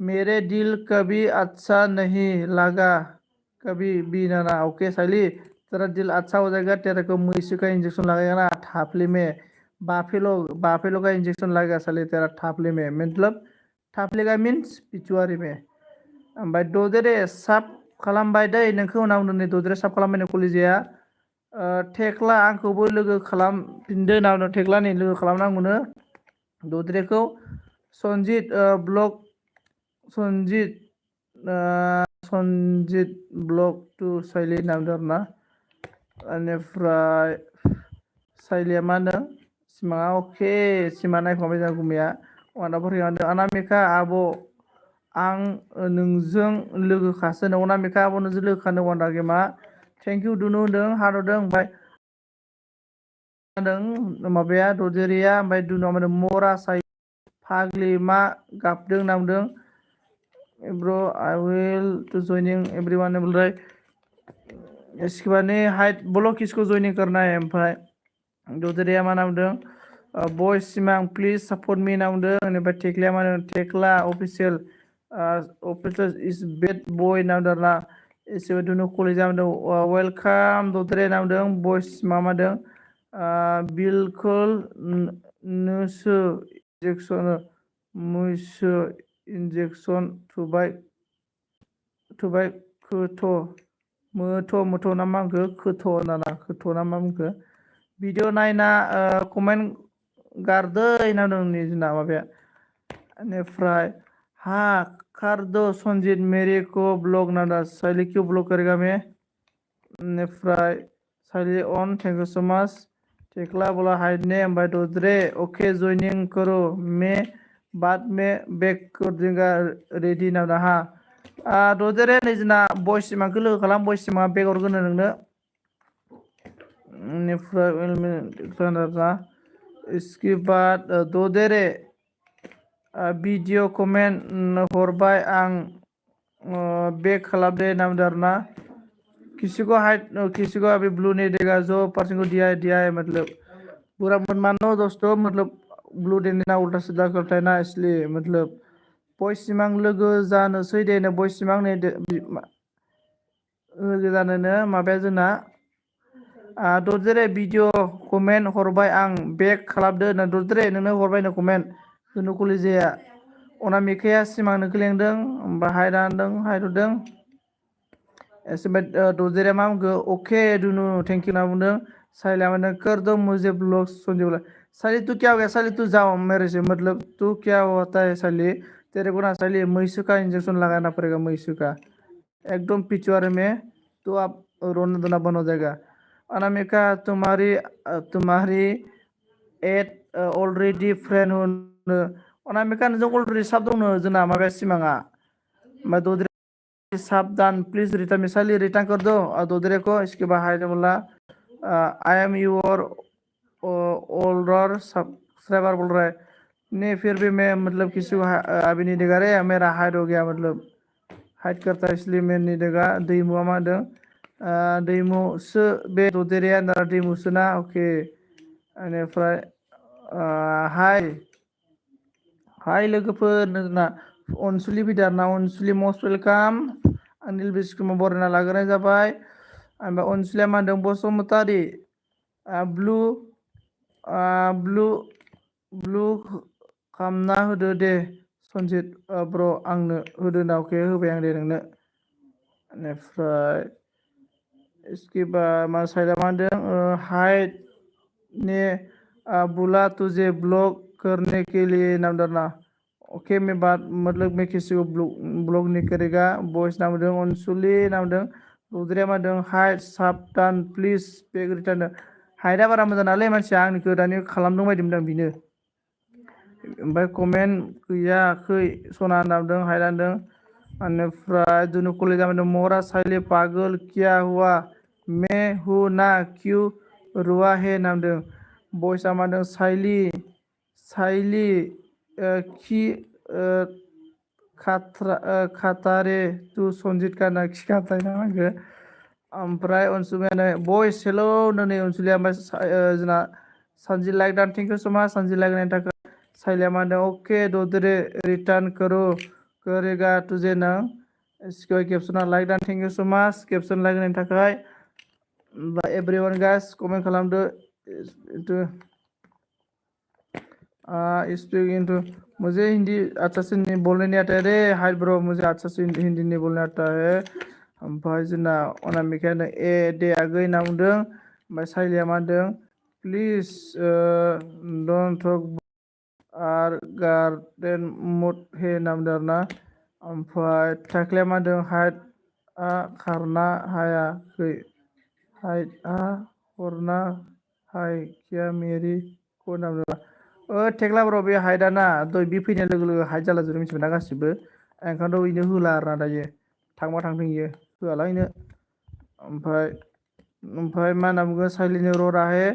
S1: मेरे दिल कभी अच्छा नहीं लगा कभी भी ना ओके साइली तेरा दिल अच्छा हो जाएगा तेरे को मैसो का इंजेक्शन लगेगा ना थापली में बाफेलो का इंजेक्शन लगेगा साली तेरा थापली में मतलब थापली का मीन्स पिछुआरी में ओमफ्राय ददेरे साब खालामबाय दै नोंखौ उनाव नै ददेरे साब खालामबाय नो कलेजाया थेख्ला आंखौबो लोगो खालामफिनदो नावनो थेख्ला नै लोगो खालामनांगौनो ददेरेखौ सनजित ब्लग सनजित ब्लग टु साइलि नामदों आरोना बेनिफ्राय साइलिया मा होनदों सिमाङा अके सिमा नायखांबाय जोंहा गुमैया वान्डाफोर होनदों अनामिका आब' आं नोंजों लोगोखासो नो अनामिका आब' नोंजों लोगोखानो वान्डार गेमा थेंक इउ दुनु होनदों हार्ट होदों ओमफ्राय माबाया ददेरेया ओमफ्राय दुनुआ मा होनदों मरा साइ फाग्लि मा गाबदों नामदों bro I will to joining everyone बोल इसके बाद ने हाइट बोलो किसको ज्वाइनिंग करना है ओमफ्राय ददेरेया मा नामदों बॉयज सिमां प्लीज सपोर्ट मी नामदों ओमफ्राय थेख्लाया मा होनदों थेख्ला ऑफिशियल इज बेड बॉय नामदों ना एसे दुनु कलेज नामदों वेलकाम ददेरे नामदों बॉयज मा मादों बिलकुल नोसो इंजेक्शन मैसो इंजेक्शन थुबाय खोथ' ना मा होनखो खोथ' ना मा बुंखो भिडिअ नायना कमेन्ट गारदो होनदों जोंना माबाया बेनिफ्राय हा कर दो संजीत मेरे को ब्लॉग ना साइली क्यों ब्लॉग करेगा मैं बेनिफ्राय साइली ऑन थैंक यू सो मच थेख्ला बोला हाइडने ओमफ्राय ददेरे ओके ज्वाइनिंग करो मैं बाद में बैक कर दूंगा रेडी ना हा ददेरे नै जोंना बयस सिमांखौ लोगो खालाम बयस सिमाङा बेग हरगोन नोंनो बेनिफ्राय इसके बाद ददेरे भिडिअ कमेन्ट हरबाय आं बेक खालामदे नामदों आरोना किसी को अभी ब्लू नहीं देगा जो पर्सन को दिया है मतलब पूरा मन मानो दोस्तों मतलब ब्लू देने ना उल्टा सीधा करता है ना इसलिए मतलब बयस सिमां लोगो जानोसै दे बयस सिमां नै लोगो जानोनो माबाया जोंना ददेरे भिडिअ कमेन्ट हरबाय आं बेक खालामदो ना ददेरे नोंनो हरबाय नो कमेन्ट दुनु कलेजाया अनामिकाया सिमां नोंखौ लेंदों ओमफ्राय हाइड होदों ऐसे में ददेरे मा बुंखो ओके दुनु थैंक यू ना बुंदों साइलिया मा होनदों कर दो मुझे ब्लॉग सुनजो बोला साइली तू क्या हो गया साइली तू जाओ मेरे से मतलब तू क्या होता है साइली तेरे को ना साइली मैसो का इंजेक्शन लगाना पड़ेगा मैसो का एकदम पिछुआरे में तो आप रोना धोना बंद हो जाएगा अनामिका तुम्हारी एट ऑलरेडी फ्रेंड हो अनामिका नोंजों अलरेडी साब दंनो जोंना माबाया सिमाङा ओमफ्राय ददेरे साबधान प्लीज रिटर्न मिसाइली रिटर्न कर दो ददेरे को इसके बाद हाय बोला I am your older subscriber बोल रहा है नहीं फिर भी मैं मतलब किसी को अभी नहीं देगा रे मेरा हाइड हो गया मतलब हाइड करता है इसलिए मैं नहीं देगा दैमुआ मा होनदों दैमुसो बे ददेरेया होनदों दैमुसो ना अके बेनिफ्राय हाय लोगोफोर नोंना अनसुलि फैदों आरोना अनसुलि मस्ट वेलकाम आंनि बिस्कुमा बरायना लाग्रोनाय जाबाय ओमफ्राय अनसुलिया मा होनदों बसुमतारी ब्लु खालामना होदो दे सनजित ब्र आंनो होदो ना अके होबाय आं दे नोंनो बेनिफ्राय इसके बाद मा साइडआ मा होनदों हाइड ने बुला तुझे ब्लॉग करने के लिए नाम डरना ओके मैं बात मतलब मैं किसी को ब्लॉग नहीं करेगा बॉयस नाम होदों अनसुलि नाम होदों दद्रेया मा होनदों हाइट साबधान प्लिज बेग रिटार्न हाइटआ बारा मोजां नालाय मानसिया आंनिखौ दानि खालामदों बायदिमोन आं बिनो ओमफ्राय कमेन्ट गैयाखै सना होनना बुंदों हाइट होनदों बेनिफ्राय दुनु कलेजा होनदों मोरा साइले पागल किया हुआ मैं हूँ ना क्यों रुआ है होनना बुंदों बयसा मा होनदों साइली साइली खि खातारे तु सनजित गाना खि खाताय ना आंखो ओमफ्राय अनसुमायानो बयस हेलौ नै अनसुलिया ओमफ्राय जोंना सानजि लाइक दान थेंक इउ सो माच सानजि लाइक होनायनि थाखाय साइलिया मा होनदों ओके ददरे रिटार्न करो करेगा तुझे नों इसको केप्सना लाइक दान थेंक इउ सो माच केप्सन लाइक होनायनि थाखाय एभ्रिवान गाइस कमेन्ट खालामदो स्पीक इनटू मुझे हिंदी अच्छा से नहीं बोलने नहीं आता है रे हाय ब्रो मुझे अच्छा से हिंदी नहीं बोलने आता है ओमफ्राय जोंना अनामिकायानो ए दे आगै होनना बुंदों ओमफ्राय साइलिया मा होनदों please don't talk our garden mood हे होनना बुंदों आरोना ओमफ्राय थाख्लिया मा होनदों हाइटआ खारना हायाखै हाइटआ हरना हाय किया मेरी को होनना बुंदों थेख्ला ब्र बे हाइटआ ना दय बि फैनाय लोगो लोगो हाइट जाला जोबदों मिथिबाय ना गासिबो ओंखायनोथ' इनो होला आरोना दायो थांबा थांथों इयो होआला इनो ओमफ्राय मा होनना बुंगोन साइलिनो रराहे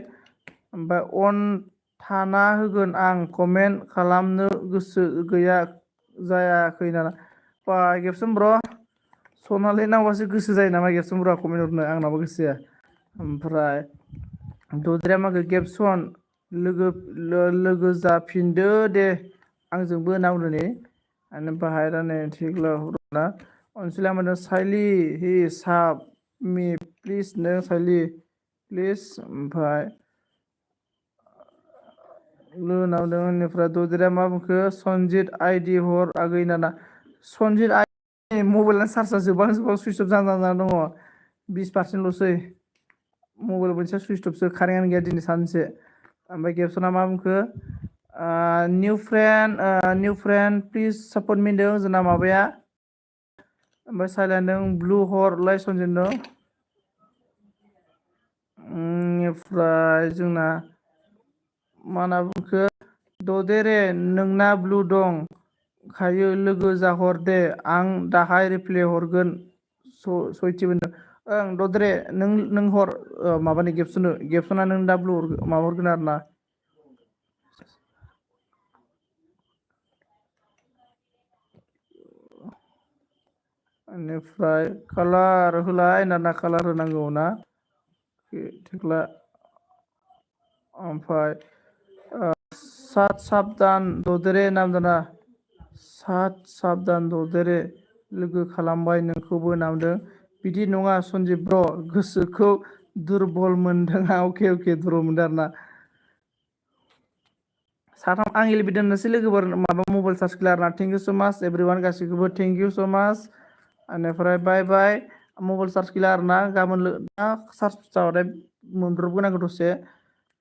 S1: ओमफ्राय अन थाना होगोन आं कमेन्ट खालामनो गोसो गैया जायाखै ना बा गेबसन ब्र सनालि नांबासो गोसो जायो नामा गेबसन ब्र कमेन्ट हरनो आंनाबो गोसो जाया ओमफ्राय दद्राया माखो गेबसन लोगो जाफिनदो दे आंजोंबो होनना बुंदों नै ओमफ्राय रानै थिगला हरना अनसुलिया मोनदों साइलि हि साब मी प्लिज नों साइलि प्लिज ओमफ्राय होनना बुंदों बेनिफ्राय दद्राया मा बुंखो सनजित आइडि हर आगै नाना सनजित आइडि मबाइलना चार्जआ जोबां सुइस अफ जाना दङ 20%ल'सै मबाइल मोनसेया सुइस अफसो कारेन्टआनो गैया दिनै सानसे ओमफ्राय गेबसना मा बुंखो निउ फ्रेन्ड प्लिज सापर्ट मि होनदों जोंना माबाया ओमफ्राय साइलेन्डजों ब्लु हरलाय सनजितनो बेनिफ्राय जोंना मा होनना बुंखो ददेरे नोंना ब्लु दं खायो लोगो जाहर दे आं दाहाय रिप्लाय हरगोन सयथि बुंदों ओं दद्रे नों हर माबानि गेबसना नों दा ब्लु माबा हरगोन आरो ना बेनिफ्राय कालार होलाय ना कालार होनांगौ ना थिगला ओमफ्राय साबधान ददेरे नाम दाना साबधान ददेरे लोगो खालामबाय नोंखौबो नामदों बिदि नङा सन्जिब ब्र गोसोखौ दुरबल मोनदों अके दुरबल मोनदों आरोना साथाम आं एलिबिट दोननोसै लोगोफोर माबा मबाइल चार्ज गैला आरोना थेंक इउ स' माच एभ्रिवान गासैखौबो थेंक इउ स' माच बेनिफ्राय बाय बाय मबाइल चार्ज गैला आरोना गाबोन दा चार्ज जाबाथाय मोनब्रबगोन आंखौ दसे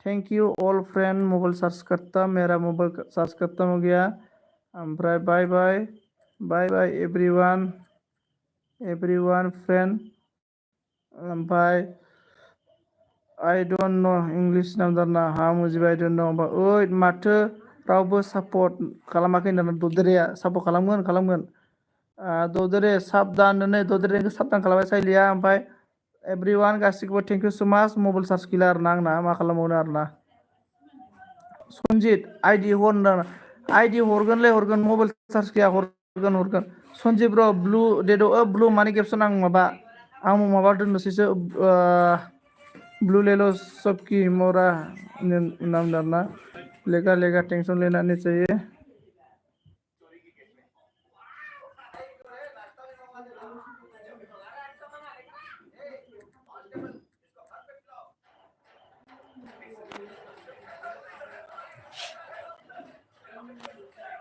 S1: thank you all friend mobile charge करता मेरा मोबाइल चार्ज खत्म हो गया ओमफ्राय बाय बाय एभ्रिवान फ्रेन्ड ओमफ्राय I don't know English नामदारना हा मुजिबा I don't know ओइ माथो रावबो सापर्ट खालामाखै होनना ददेरेया सापर्ट खालामगोन ददेरे साबधान नै ददेरेखौ साबधान खालामबाय साइलिया ओमफ्राय एभ्रिवान गासिखौबो थेंक इउ स' माच मबाइल चार्ज गैला आरोना आंना मा खालामबावनो आरोना सनजित आइडि आइडि हरगोन मबाइल चार्ज गैया हरगोन सनजित ब्र ब्लु डेड ब्लु मानि गेबसन आं माबा दोननोसैसो ब्लू ले लो सबकी मोरा नाम डालना लेगा टेंशन लेना नहीं चाहिए